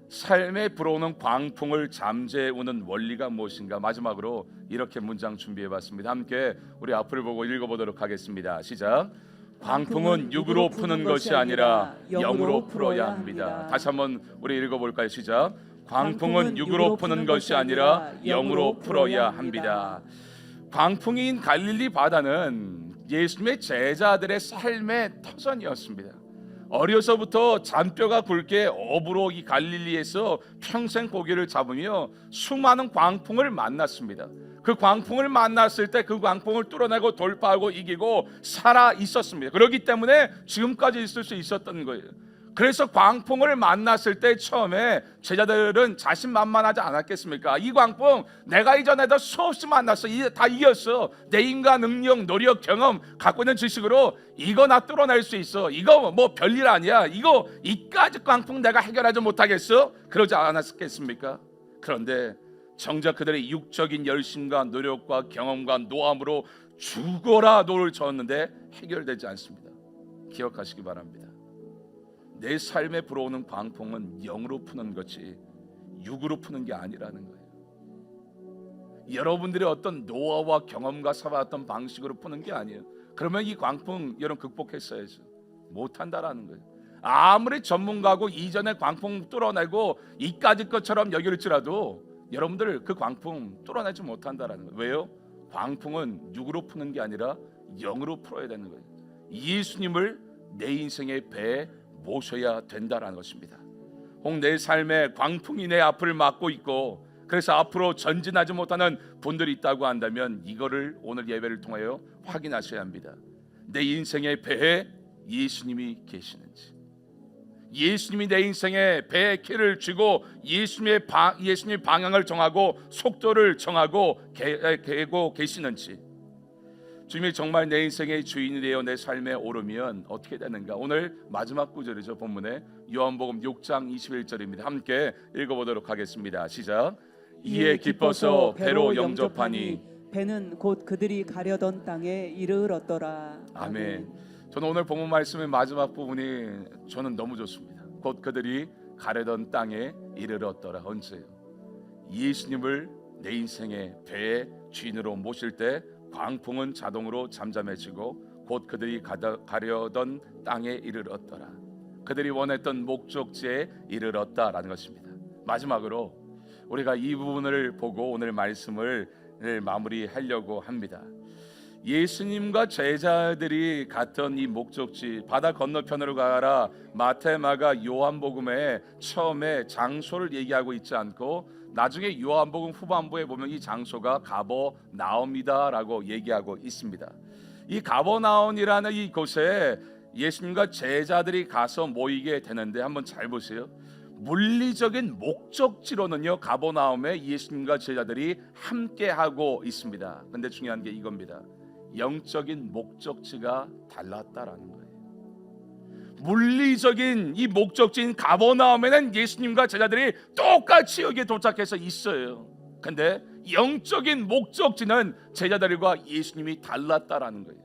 삶에 불어오는 광풍을 잠재우는 원리가 무엇인가? 마지막으로 이렇게 문장 준비해봤습니다. 함께 우리 앞을 보고 읽어보도록 하겠습니다. 시작. 광풍은 육으로 푸는 것이 아니라 영으로 풀어야 합니다. 다시 한번 우리 읽어볼까요? 시작. 광풍은 육으로 푸는 것이 아니라 영으로 풀어야 합니다. 광풍인 갈릴리 바다는 예수님의 제자들의 삶의 터전이었습니다. 어려서부터 잔뼈가 굵게 어부로 이 갈릴리에서 평생 고기를 잡으며 수많은 광풍을 만났습니다. 그 광풍을 만났을 때 그 광풍을 뚫어내고 돌파하고 이기고 살아 있었습니다. 그렇기 때문에 지금까지 있을 수 있었던 거예요. 그래서 광풍을 만났을 때 처음에 제자들은 자신만만하지 않았겠습니까? 이 광풍 내가 이전에도 수없이 만났어. 다 이겼어. 내 힘과 능력, 노력, 경험 갖고 있는 지식으로 이거 나 뚫어낼 수 있어. 이거 뭐 별일 아니야. 이거 이까지 광풍 내가 해결하지 못하겠어? 그러지 않았겠습니까? 그런데 정작 그들의 육적인 열심과 노력과 경험과 노함으로 죽어라 노를 저었는데 해결되지 않습니다. 기억하시기 바랍니다. 내 삶에 불어오는 광풍은 영으로 푸는 것이 육으로 푸는 게 아니라는 거예요. 여러분들의 어떤 노하우와 경험과 살아왔던 방식으로 푸는 게 아니에요. 그러면 이 광풍 여러분 극복했어야죠. 못한다라는 거예요. 아무리 전문가고 이전에 광풍 뚫어내고 이까짓 것처럼 여길지라도 여러분들 그 광풍 뚫어내지 못한다라는 거예요. 왜요? 광풍은 육으로 푸는 게 아니라 영으로 풀어야 되는 거예요. 예수님을 내 인생의 배에 모셔야 된다라는 것입니다. 혹 내 삶에 광풍이 내 앞을 막고 있고 그래서 앞으로 전진하지 못하는 분들이 있다고 한다면 이거를 오늘 예배를 통하여 확인하셔야 합니다. 내 인생의 배에 예수님이 계시는지, 예수님이 내 인생의 배에 키를 쥐고 예수님의 방향을 정하고 속도를 정하고 개고 계시는지, 주님이 정말 내 인생의 주인이 되어 내 삶에 오르면 어떻게 되는가? 오늘 마지막 구절이죠. 본문에 요한복음 6장 21절입니다. 함께 읽어보도록 하겠습니다. 시작. 이에 기뻐서 배로 영접하니 배는 곧 그들이 가려던 땅에 이르렀더라. 아멘. 저는 오늘 본문 말씀의 마지막 부분이 저는 너무 좋습니다. 곧 그들이 가려던 땅에 이르렀더라. 언제요? 예수님을 내 인생의 배의 주인으로 모실 때 광풍은 자동으로 잠잠해지고 곧 그들이 가려던 땅에 이르렀더라. 그들이 원했던 목적지에 이르렀다라는 것입니다. 마지막으로 우리가 이 부분을 보고 오늘 말씀을 마무리하려고 합니다. 예수님과 제자들이 갔던 이 목적지 바다 건너편으로 가라, 마태, 마가, 요한복음에 처음에 장소를 얘기하고 있지 않고 나중에 요한복음 후반부에 보면 이 장소가 가버나움이다라고 얘기하고 있습니다. 이 가버나움이라는 이곳에 예수님과 제자들이 가서 모이게 되는데 한번 잘 보세요. 물리적인 목적지로는요 가버나움에 예수님과 제자들이 함께하고 있습니다. 근데 중요한 게 이겁니다. 영적인 목적지가 달랐다라는 거예요. 물리적인 이 목적지인 가버나움에는 예수님과 제자들이 똑같이 여기에 도착해서 있어요. 근데 영적인 목적지는 제자들과 예수님이 달랐다라는 거예요.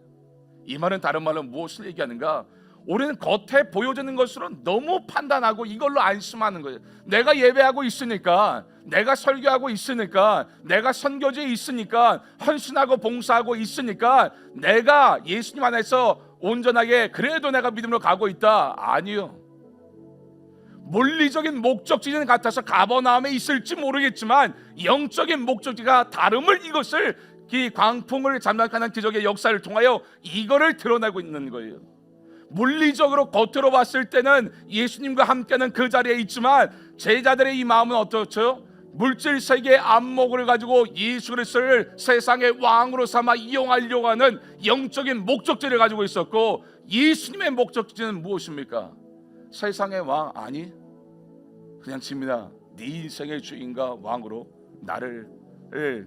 이 말은 다른 말로 무엇을 얘기하는가? 우리는 겉에 보여지는 것으로 너무 판단하고 이걸로 안심하는 거예요. 내가 예배하고 있으니까, 내가 설교하고 있으니까, 내가 선교지에 있으니까, 헌신하고 봉사하고 있으니까 내가 예수님 안에서 온전하게 그래도 내가 믿음으로 가고 있다. 아니요. 물리적인 목적지는 같아서 가버나움에 있을지 모르겠지만 영적인 목적지가 다름을 이것을 이 광풍을 잠잠하는 기적의 역사를 통하여 이거를 드러내고 있는 거예요. 물리적으로 겉으로 봤을 때는 예수님과 함께하는 그 자리에 있지만 제자들의 이 마음은 어떻죠? 물질 세계의 안목을 가지고 예수 그리스도를 세상의 왕으로 삼아 이용하려고 하는 영적인 목적지를 가지고 있었고, 예수님의 목적지는 무엇입니까? 세상의 왕 아니, 그냥 집니다. 네 인생의 주인과 왕으로 나를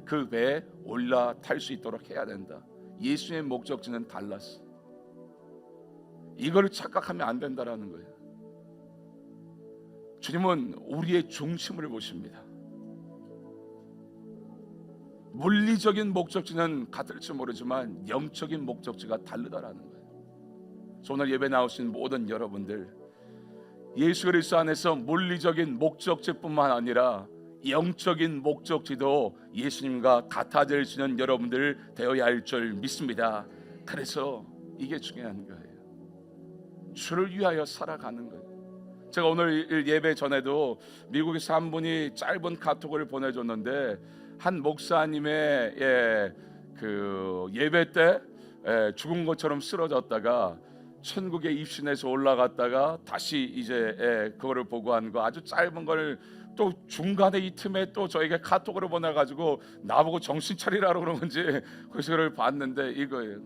그 배에 올라탈 수 있도록 해야 된다. 예수님의 목적지는 달랐어. 이걸 착각하면 안 된다라는 거예요. 주님은 우리의 중심을 보십니다. 물리적인 목적지는 같을지 모르지만 영적인 목적지가 다르다라는 거예요. 오늘 예배 나오신 모든 여러분들, 예수 그리스도 안에서 물리적인 목적지뿐만 아니라 영적인 목적지도 예수님과 같아질 수 있는 여러분들 되어야 할 줄 믿습니다. 그래서 이게 중요한 거예요. 주를 위하여 살아가는 거예요. 제가 오늘 예배 전에도 미국에서 한 분이 짧은 카톡을 보내줬는데, 한 목사님의 그 예배 때 죽은 것처럼 쓰러졌다가 천국에 입신해서 올라갔다가 다시 이제 그거를 보고 한 거, 아주 짧은 걸 또 중간에 이 틈에 또 저에게 카톡으로 보내가지고 나보고 정신 차리라고 그런 건지 그걸 봤는데, 이거예요.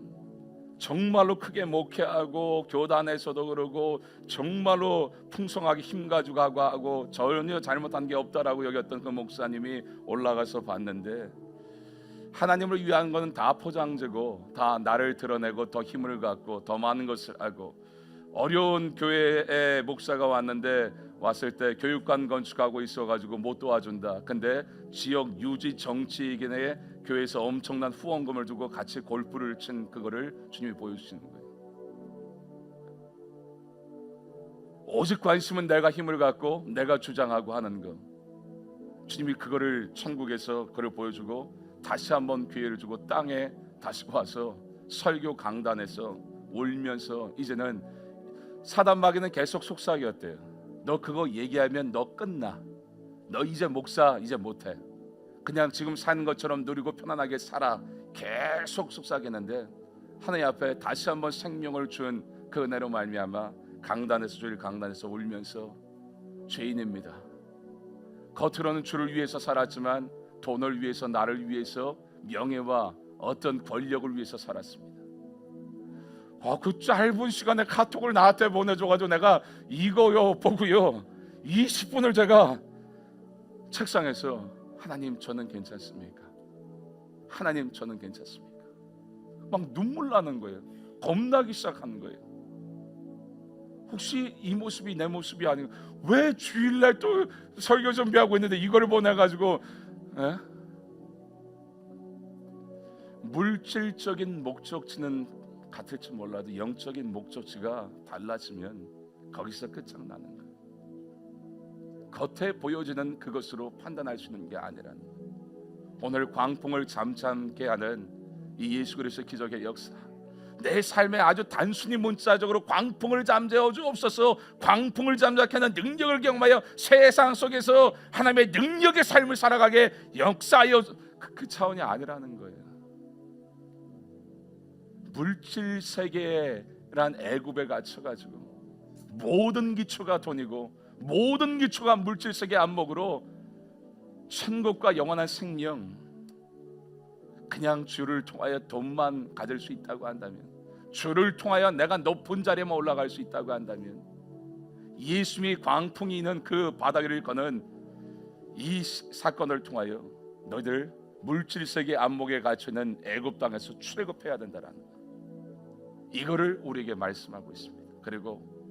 정말로 크게 목회하고 교단에서도 그러고 정말로 풍성하게 힘 가지고 하고 전혀 잘못한 게 없다라고 여겼던 그 목사님이 올라가서 봤는데, 하나님을 위한 것은 다 포장재고 다 나를 드러내고 더 힘을 갖고 더 많은 것을 하고 어려운 교회에 목사가 왔을 때 교육관 건축하고 있어가지고 못 도와준다. 근데 지역 유지 정치인의 교회에서 엄청난 후원금을 주고 같이 골프를 친 그거를 주님이 보여주시는 거예요. 오직 관심은 내가 힘을 갖고 내가 주장하고 하는 거. 주님이 그거를 천국에서 그걸 보여주고 다시 한번 기회를 주고 땅에 다시 와서 설교 강단에서 울면서 이제는 사단 마귀는 계속 속삭였대요. 너 그거 얘기하면 너 끝나. 너 이제 목사 이제 못해. 그냥 지금 사는 것처럼 누리고 편안하게 살아. 계속 속삭였는데 하나님 앞에 다시 한번 생명을 준 그 은혜로 말미암아 강단에서 주일 강단에서 울면서 죄인입니다. 겉으로는 주를 위해서 살았지만 돈을 위해서 나를 위해서 명예와 어떤 권력을 위해서 살았습니다. 그 짧은 시간에 카톡을 나한테 보내줘가지고 내가 이거요 보고요 20분을 제가 책상에서 하나님 저는 괜찮습니까? 하나님 저는 괜찮습니까? 막 눈물 나는 거예요. 겁나기 시작하는 거예요. 혹시 이 모습이 내 모습이 아니고 왜 주일날 또 설교 준비하고 있는데 이걸 보내가지고 물질적인 목적지는 같을지 몰라도 영적인 목적지가 달라지면 거기서 끝장나는 거예요. 겉에 보여지는 그것으로 판단할 수 있는 게 아니라는 거예요. 오늘 광풍을 잠잠케 하는 이 예수 그리스도의 기적의 역사, 내 삶에 아주 단순히 문자적으로 광풍을 잠재워 주옵소서, 광풍을 잠잠케 하는 능력을 경험하여 세상 속에서 하나님의 능력의 삶을 살아가게 역사하여 그 차원이 아니라는 거예요. 물질 세계란 애굽에 갇혀가지고 모든 기초가 돈이고 모든 기초가 물질 세계 안목으로 천국과 영원한 생명, 그냥 주를 통하여 돈만 가질 수 있다고 한다면, 주를 통하여 내가 높은 자리에만 올라갈 수 있다고 한다면, 예수님이 광풍이 있는 그 바다 위를 거는 이 사건을 통하여 너희들 물질 세계 안목에 갇혀있는 애굽 땅에서 출애굽해야 된다라는 거예요. 이거를 우리에게 말씀하고 있습니다. 그리고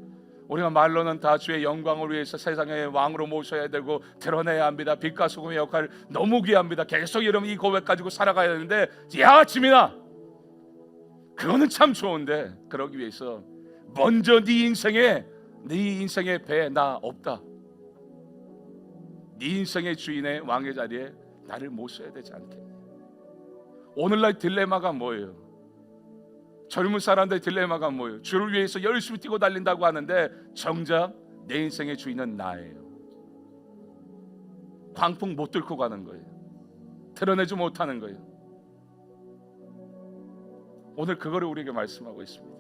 우리가 말로는 다 주의 영광을 위해서 세상의 왕으로 모셔야 되고 드러내야 합니다. 빛과 소금의 역할 너무 귀합니다. 계속 여러분 이 고백 가지고 살아가야 되는데, 야 지민아, 그거는 참 좋은데 그러기 위해서 먼저 네 인생의 배에 나 없다. 네 인생의 주인의 왕의 자리에 나를 모셔야 되지 않겠냐. 오늘날 딜레마가 뭐예요? 젊은 사람들의 딜레마가 뭐예요? 주를 위해서 열심히 뛰고 달린다고 하는데 정작 내 인생의 주인은 나예요. 광풍 못 뚫고 가는 거예요. 드러내지 못하는 거예요. 오늘 그거를 우리에게 말씀하고 있습니다.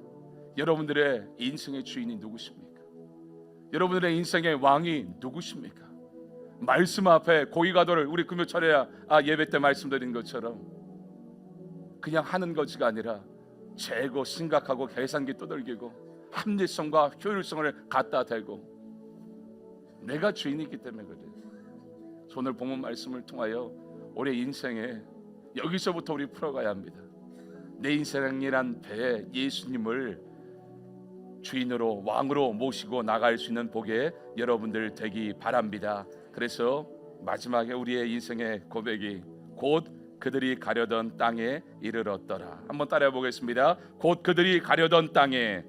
여러분들의 인생의 주인이 누구십니까? 여러분들의 인생의 왕이 누구십니까? 말씀 앞에 고기가도를 우리 금요철에 예배 때 말씀드린 것처럼 그냥 하는 것이 아니라 재고 심각하고 계산기 두들기고 합리성과 효율성을 갖다 대고, 내가 주인이기 때문에 그래요. 오늘 본문 말씀을 통하여 우리 인생에 여기서부터 우리 풀어가야 합니다. 내 인생이란 배에 예수님을 주인으로 왕으로 모시고 나갈 수 있는 복에 여러분들 되기 바랍니다. 그래서 마지막에 우리의 인생의 고백이 곧 그들이 가려던 땅에 이르렀더라. 한번 따라해 보겠습니다. 곧 그들이 가려던 땅에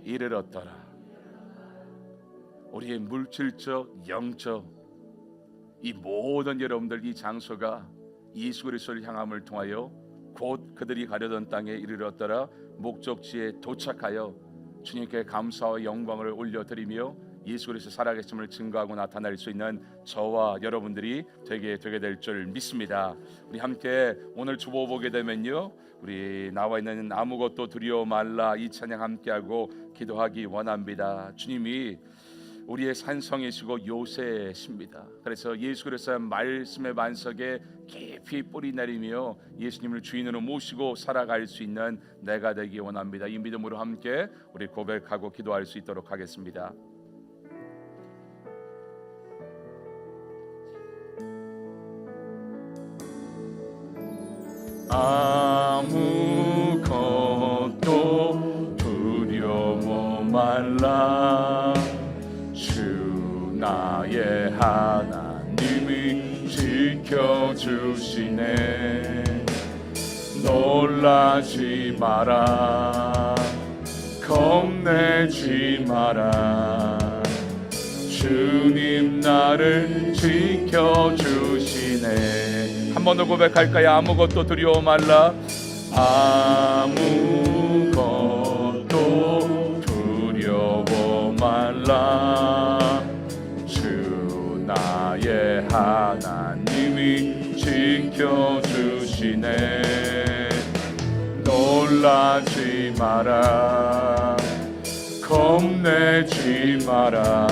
이르렀더라. 우리의 물질적, 영적 이 모든 여러분들 이 장소가 예수 그리스도를 향함을 통하여 곧 그들이 가려던 땅에 이르렀더라. 목적지에 도착하여 주님께 감사와 영광을 올려드리며 예수 그리스도 살아계심을 증거하고 나타낼 수 있는 저와 여러분들이 되게 될 줄 믿습니다. 우리 함께 오늘 주보 보게 되면요, 우리 나와 있는 아무것도 두려워 말라 이 찬양 함께하고 기도하기 원합니다. 주님이 우리의 산성이시고 요새십니다. 그래서 예수 그리스도의 말씀의 반석에 깊이 뿌리 내리며 예수님을 주인으로 모시고 살아갈 수 있는 내가 되기 원합니다. 이 믿음으로 함께 우리 고백하고 기도할 수 있도록 하겠습니다. 아무것도 두려워 말라. 주 나의 하나님이 지켜주시네. 놀라지 마라, 겁내지 마라. 주님 나를 지켜주시네. 한 번 더 고백할까요? 아무것도 두려워 말라. 아무것도 두려워 말라. 주 나의 하나님이 지켜주시네. 놀라지 마라, 겁내지 마라.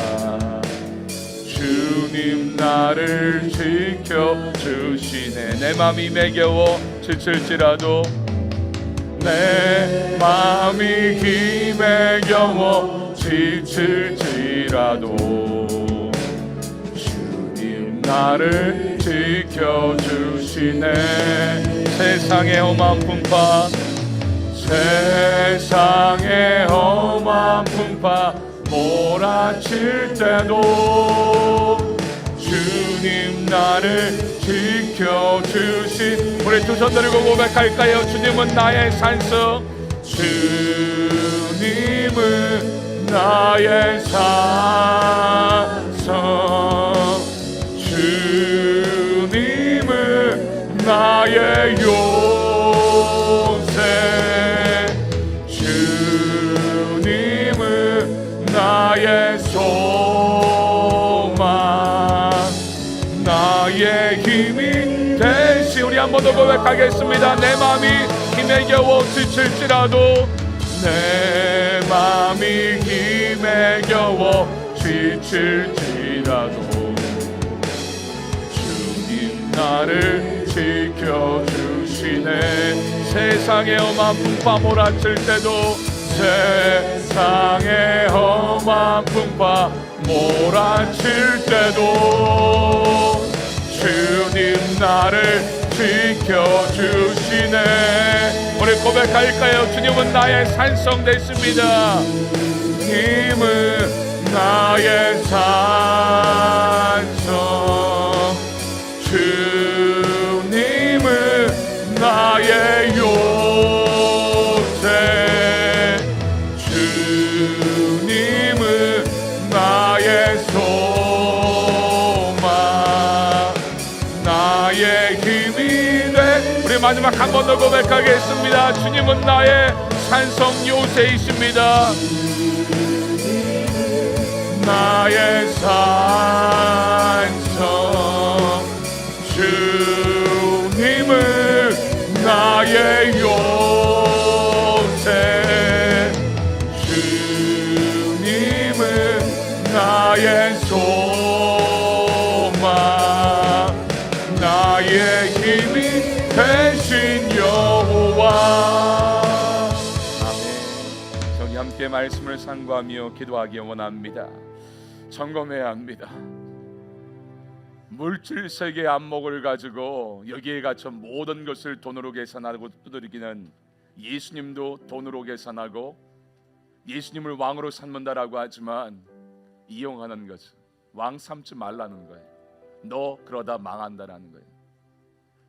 주님 나를 지켜주시네. 내 맘이 매겨워 지칠지라도, 내 맘이 힘에 겨워 지칠지라도 주님 나를 지켜주시네. 세상의 험한 풍파, 세상의 험한 풍파 몰아칠 때도 주님 나를 지켜주신. 우리 두 손 들고 고백할까요? 주님은 나의 산성, 주님은 나의 산성, 주님은 나의 요새, 주님은 나의 소망, 나의 힘이 되시. 우리 한 번 더 고백하겠습니다. 내 맘이 힘에 겨워 지칠지라도, 내 맘이 힘에 겨워 지칠지라도 주님 나를 지켜주시네. 세상의 험한 풍파 몰아칠 때도, 세상의 험한 풍파 몰아칠 때도 주님 나를 지켜주시네. 우리 고백할까요? 주님은 나의 산성 되십니다. 주님은 나의 산성, 주님은 나의 요새, 주님은 나의 소망, 나의 힘이 돼. 우리 마지막 한 번 더 고백하겠습니다. 주님은 나의 산성 요새이십니다. 나의 산성, 주님은 나의 요새, 주님은 나의 소망, 나의 힘이 되신 여호와. 아멘. 저희 함께 말씀을 상고하며 기도하기 원합니다. 점검해야 합니다. 물질 세계의 안목을 가지고 여기에 갇혀 모든 것을 돈으로 계산하고 두드리기는, 예수님도 돈으로 계산하고 예수님을 왕으로 삼는다라고 하지만 이용하는 것은 왕 삼지 말라는 거예요. 너 그러다 망한다라는 거예요.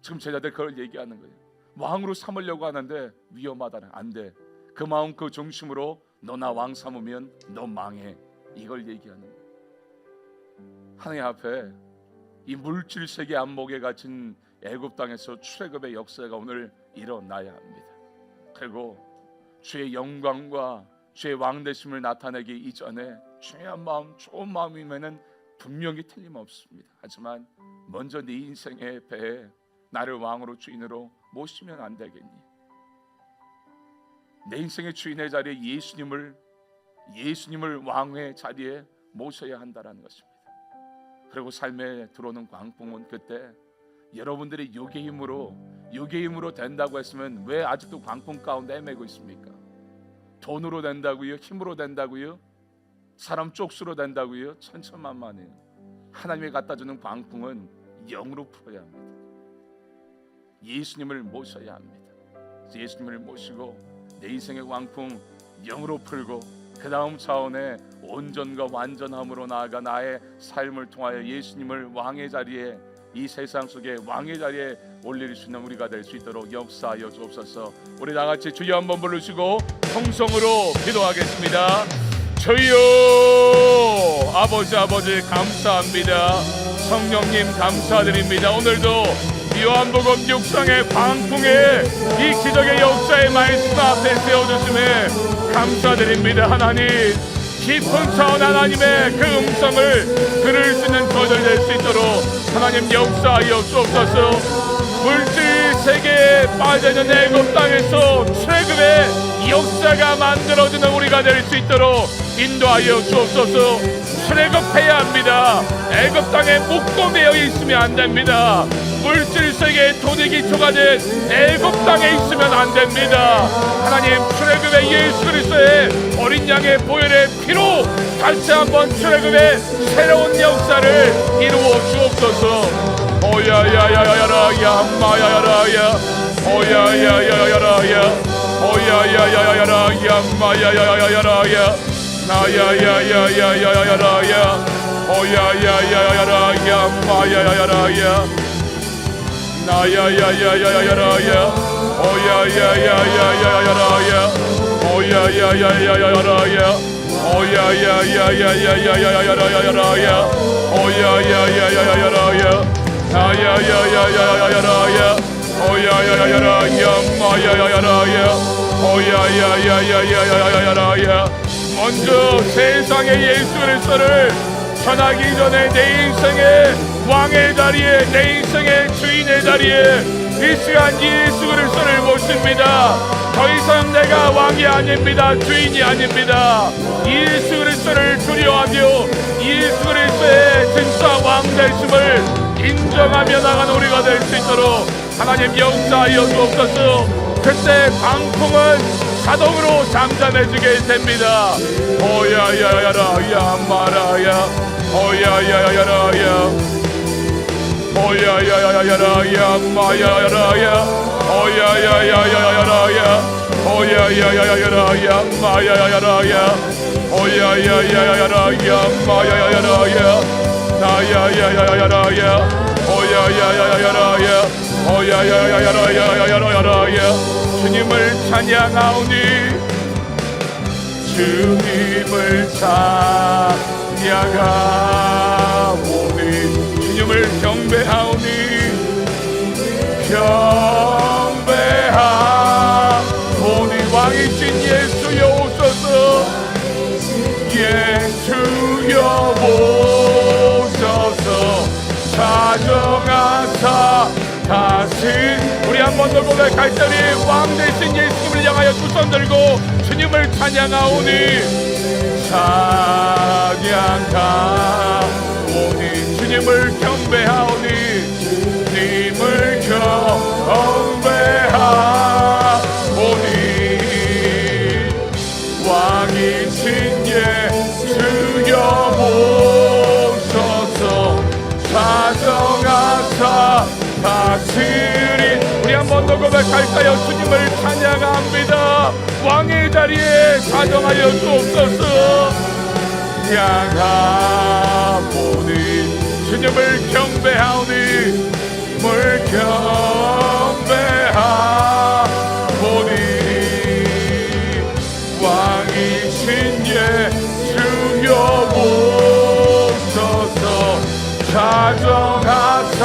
지금 제자들 그걸 얘기하는 거예요. 왕으로 삼으려고 하는데 위험하다는, 안 돼. 그 마음 그 중심으로 너나 왕 삼으면 너 망해. 이걸 얘기하는 거예요. 하나님 앞에 이 물질 세계 안목에 갇힌 애굽 땅에서 출애굽의 역사가 오늘 일어나야 합니다. 그리고 주의 영광과 주의 왕되심을 나타내기 이전에 중요한 마음, 좋은 마음이면은 분명히 틀림없습니다. 하지만 먼저 네 인생의 배에 나를 왕으로 주인으로 모시면 안 되겠니? 내 인생의 주인의 자리에 예수님을 왕의 자리에 모셔야 한다는 것입니다. 그리고 삶에 들어오는 광풍은 그때 여러분들이 육의 힘으로 된다고 했으면 왜 아직도 광풍 가운데 헤매고 있습니까? 돈으로 된다고요? 힘으로 된다고요? 사람 쪽수로 된다고요? 천천만만해요. 하나님이 갖다 주는 광풍은 영으로 풀어야 합니다. 예수님을 모셔야 합니다. 예수님을 모시고 내 인생의 광풍 영으로 풀고 그 다음 차원의 온전과 완전함으로 나아가 나의 삶을 통하여 예수님을 왕의 자리에, 이 세상 속에 왕의 자리에 올릴 수 있는 우리가 될 수 있도록 역사하여 주옵소서. 우리 다 같이 주여 한번 부르시고 통성으로 기도하겠습니다. 주여, 아버지 감사합니다. 성령님 감사드립니다. 오늘도 요한복음 6장의 광풍에 이 기적의 역사의 말씀 앞에 세워주심에 감사드립니다. 하나님, 깊은 차원 하나님의 그 음성을 들을 수 있는 저들 될 수 있도록 하나님 역사하여 주옵소서. 물질 세계에 빠져있는 애굽 땅에서 출애굽의 역사가 만들어지는 우리가 될 수 있도록 인도하여 주옵소서. 출애굽해야 합니다. 애굽 땅에 묶고매여 있으면 안 됩니다. 물질 세계의 돈의 기초가 된 애굽 땅에 있으면 안 됩니다. 하나님, 출애굽의 예수 그리스도의 어린 양의 보혈의 피로 다시 한번 출애굽의 새로운 역사를 이루어 주옵소서. 오야야야야야야 마야야라야 오야야야야야야 오야야야야야야 마야야야야야 나야야야야야야야 오야야야야야야 마야야야야 나야야야야야야야 오야야야야야야야 오야야야야야야야 오야야야야야야야야야 오야야야야야야야 나야야야야야야야 오야야야야야 마야야야야 오야야야야야야야야. 먼저 세상의 예수 그리스도를 전하기 전에 내 인생의 왕의 자리에, 내 인생의 주인의 자리에 이 시간 예수 그리스도를 모십니다. 더 이상 내가 왕이 아닙니다. 주인이 아닙니다. 예수 그리스도를 두려워하며 예수 그리스도의 진짜 왕 되심을 인정하며 나가는 우리가 될 수 있도록 하나님 역사하여 주옵소서. 그때 광풍은 자동으로 잠잠해지게 됩니다. 오야야야라야 마라야 오야야야야라야 오야야야야라야 마야야라야 오야야야야야라야 오야야야야라야 마야야라야 오야야야야라야 마야야라야 나야야야야라야 오야야야야라야 오야야야야라야 주님을 찬양하오니 주님을 찬양하오니 주님을 경배하오니 경배하오니 왕이신 예수여 오소서 예수여 오소서 사정하사 다시 우리 한 번 더 고백할 때니 왕 되신 예수님을 향하여 두 손 들고 주님을 찬양하오니 찬양하오니 주님을 경배하오니 주님을 경배하오니 왕이신 예수여 오소서 사정하사 다스리 우리 한 번 더 고백할까요? 주님을 찬양합니다. 왕의 자리에 사정하여 주옵소서. 향하오니 주님을 경배하오니 물 경배하오니 왕이신 예수여 오소서 사정하사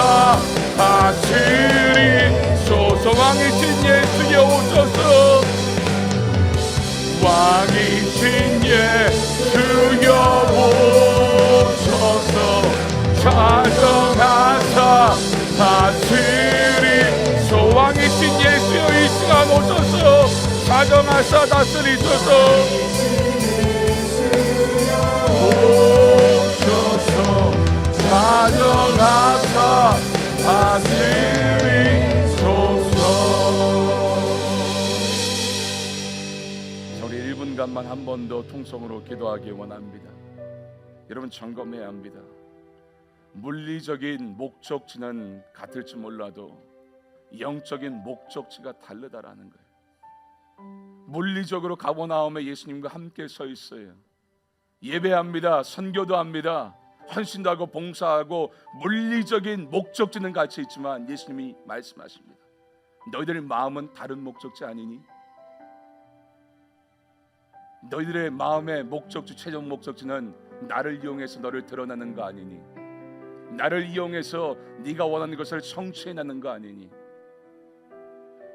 다스리 소서 왕이신 예수여 오소서 왕이신 예수여 오소서 사정하사 다스리 소왕이신 예수여 이 시간 오소서 사정하사 다스리소서 오소서 사정하사 다스리소서. 우리 1분간만 한 번 더 통성으로 기도하기 원합니다. 여러분 점검해야 합니다. 물리적인 목적지는 같을지 몰라도 영적인 목적지가 다르다라는 거예요. 물리적으로 가버나움에 예수님과 함께 서 있어요. 예배합니다. 선교도 합니다. 헌신도 하고 봉사하고 물리적인 목적지는 같이 있지만 예수님이 말씀하십니다. 너희들의 마음은 다른 목적지 아니니? 너희들의 마음의 목적지, 최종 목적지는 나를 이용해서 너를 드러내는 거 아니니? 나를 이용해서 네가 원하는 것을 성취해내는 거 아니니?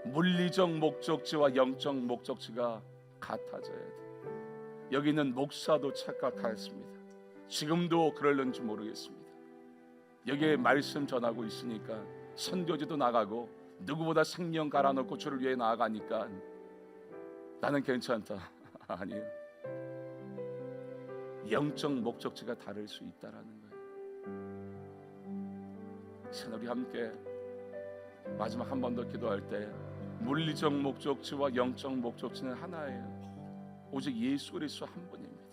물리적 목적지와 영적 목적지가 같아져야 돼. 여기 있는 목사도 착각하였습니다. 지금도 그럴는지 모르겠습니다. 여기에 말씀 전하고 있으니까 선교지도 나가고 누구보다 생명 갈아넣고 주를 위해 나아가니까 나는 괜찮다. 아니에요. 영적 목적지가 다를 수 있다라는 거예요. 그래서 우리 함께 마지막 한 번 더 기도할 때 물리적 목적지와 영적 목적지는 하나예요. 오직 예수 그리스도 한 분입니다.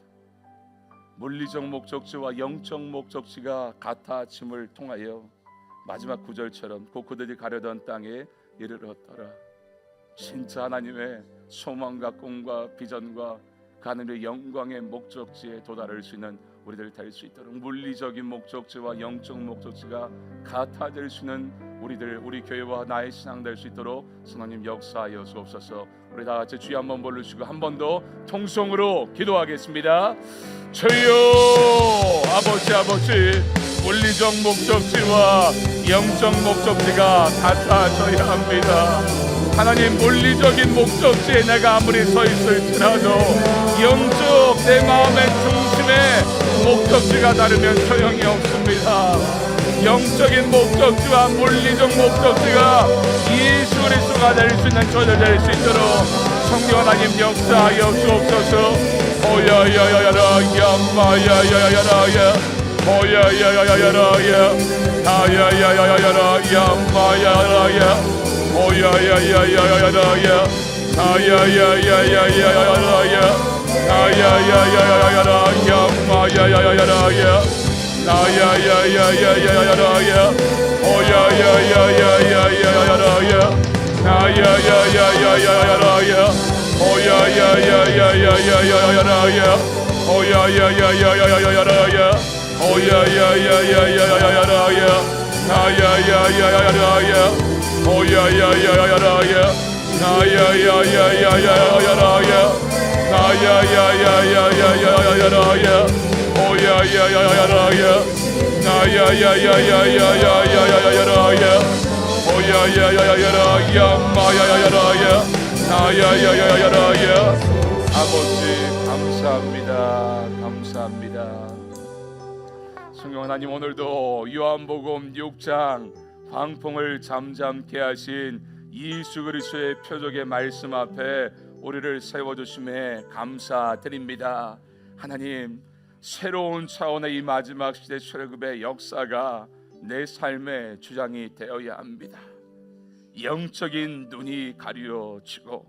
물리적 목적지와 영적 목적지가 같아짐을 통하여 마지막 구절처럼 곧 그들이 가려던 땅에 이르렀더라. 진짜 하나님의 소망과 꿈과 비전과 하나님의 영광의 목적지에 도달할 수 있는 우리들 될 수 있도록 물리적인 목적지와 영적 목적지가 같아질 수 있는 우리들, 우리 교회와 나의 신앙 될 수 있도록 성령님 역사하여 주옵소서. 우리 다 같이 주여 한번 부르시고 한 번 더 통성으로 기도하겠습니다. 주여 아버지, 물리적 목적지와 영적 목적지가 같아져야 합니다. 하나님, 물리적인 목적지에 내가 아무리 서 있을지라도 영적 내 마음의 중심에 목적지가 다르면 소용이 없습니다. 영적인 목적지와 물리적 목적지가 예수 그리스도가 될 수 있는 저들 될 수 있도록 성령 하나님 역사하여 주옵소서. 오야야야야라 야마야야야라야 오야야야야라야 아야야야야라 야마야라야 오야야야야야라야 아야야야야야라야 아야야야야야라 야마야야야라야 아야야야야야야라야 오야야야야야야라야 아야야야야야라야 오야야야야야야라야 오야야야야야야라야 오야야야야야야라야 아야야야야라야 오야야야야라야 아야야야야야라야 아야야야야야야라야 오야야야야라야 아야야야야야야야라야 오야야야야라야 마야야라야 아야야야야라야. 아버지 감사합니다. 감사합니다. 성령 하나님, 오늘도 요한복음 6장 광풍을 잠잠케 하신 예수 그리스도의 표적의 말씀 앞에 우리를 세워주심에 감사드립니다. 하나님, 새로운 차원의 이 마지막 시대 출애굽의 역사가 내 삶의 주장이 되어야 합니다. 영적인 눈이 가려지고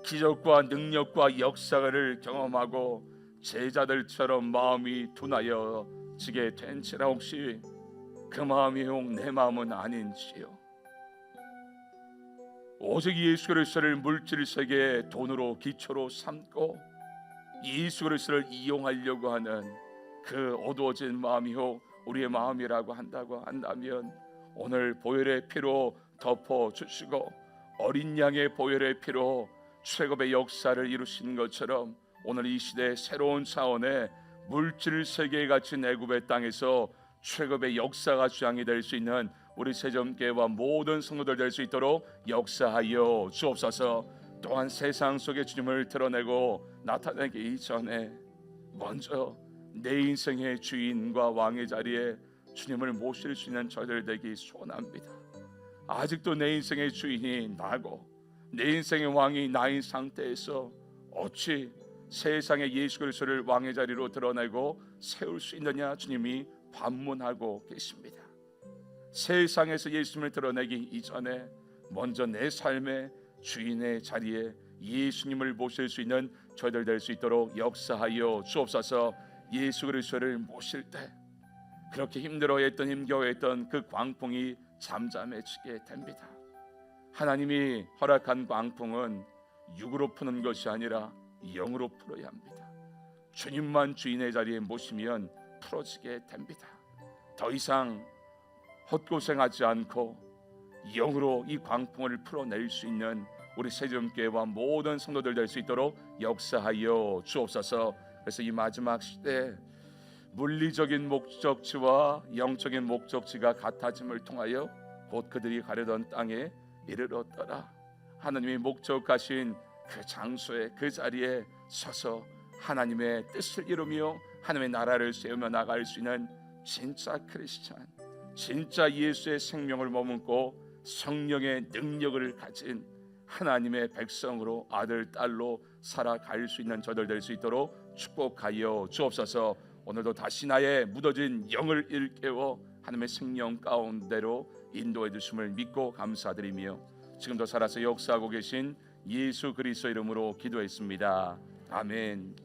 기적과 능력과 역사를 경험하고 제자들처럼 마음이 둔하여지게 된지라 혹시 그 마음이 혹 내 마음은 아닌지요. 오직 예수 그리스도를 물질 세계의 돈으로 기초로 삼고 예수 그리스도를 이용하려고 하는 그 어두워진 마음이 혹 우리의 마음이라고 한다면 오늘 보혈의 피로 덮어주시고 어린 양의 보혈의 피로 출애굽의 역사를 이루신 것처럼 오늘 이 시대의 새로운 차원의 물질 세계에 갇힌 애굽의 땅에서 출애굽의 역사가 주장이 될 수 있는 우리 세점교회와 모든 성도들 될 수 있도록 역사하여 주옵소서. 또한 세상 속에 주님을 드러내고 나타내기 이전에 먼저 내 인생의 주인과 왕의 자리에 주님을 모실 수 있는 저들 되기 소원합니다. 아직도 내 인생의 주인이 나고 내 인생의 왕이 나인 상태에서 어찌 세상의 예수 그리스도를 왕의 자리로 드러내고 세울 수 있느냐 주님이 반문하고 계십니다. 세상에서 예수님을 드러내기 이전에 먼저 내 삶의 주인의 자리에 예수님을 모실 수 있는 저희들 될 수 있도록 역사하여 주옵소서. 예수 그리스도를 모실 때 그렇게 힘들어했던 힘겨워했던 그 광풍이 잠잠해지게 됩니다. 하나님이 허락한 광풍은 육으로 푸는 것이 아니라 영으로 풀어야 합니다. 주님만 주인의 자리에 모시면 풀어지게 됩니다. 더 이상 헛고생하지 않고 영으로 이 광풍을 풀어낼 수 있는 우리 세종교회와 모든 성도들 될 수 있도록 역사하여 주옵소서. 그래서 이 마지막 시대에 물리적인 목적지와 영적인 목적지가 같아짐을 통하여 곧 그들이 가려던 땅에 이르렀더라. 하나님이 목적하신 그 장소에 그 자리에 서서 하나님의 뜻을 이루며 하나님의 나라를 세우며 나갈 수 있는 진짜 크리스찬, 진짜 예수의 생명을 머금고 성령의 능력을 가진 하나님의 백성으로 아들 딸로 살아갈 수 있는 저들 될 수 있도록 축복하여 주옵소서. 오늘도 다시 나의 묻어진 영을 일깨워 하나님의 생명 가운데로 인도해 주심을 믿고 감사드리며 지금도 살아서 역사하고 계신 예수 그리스도 이름으로 기도했습니다. 아멘.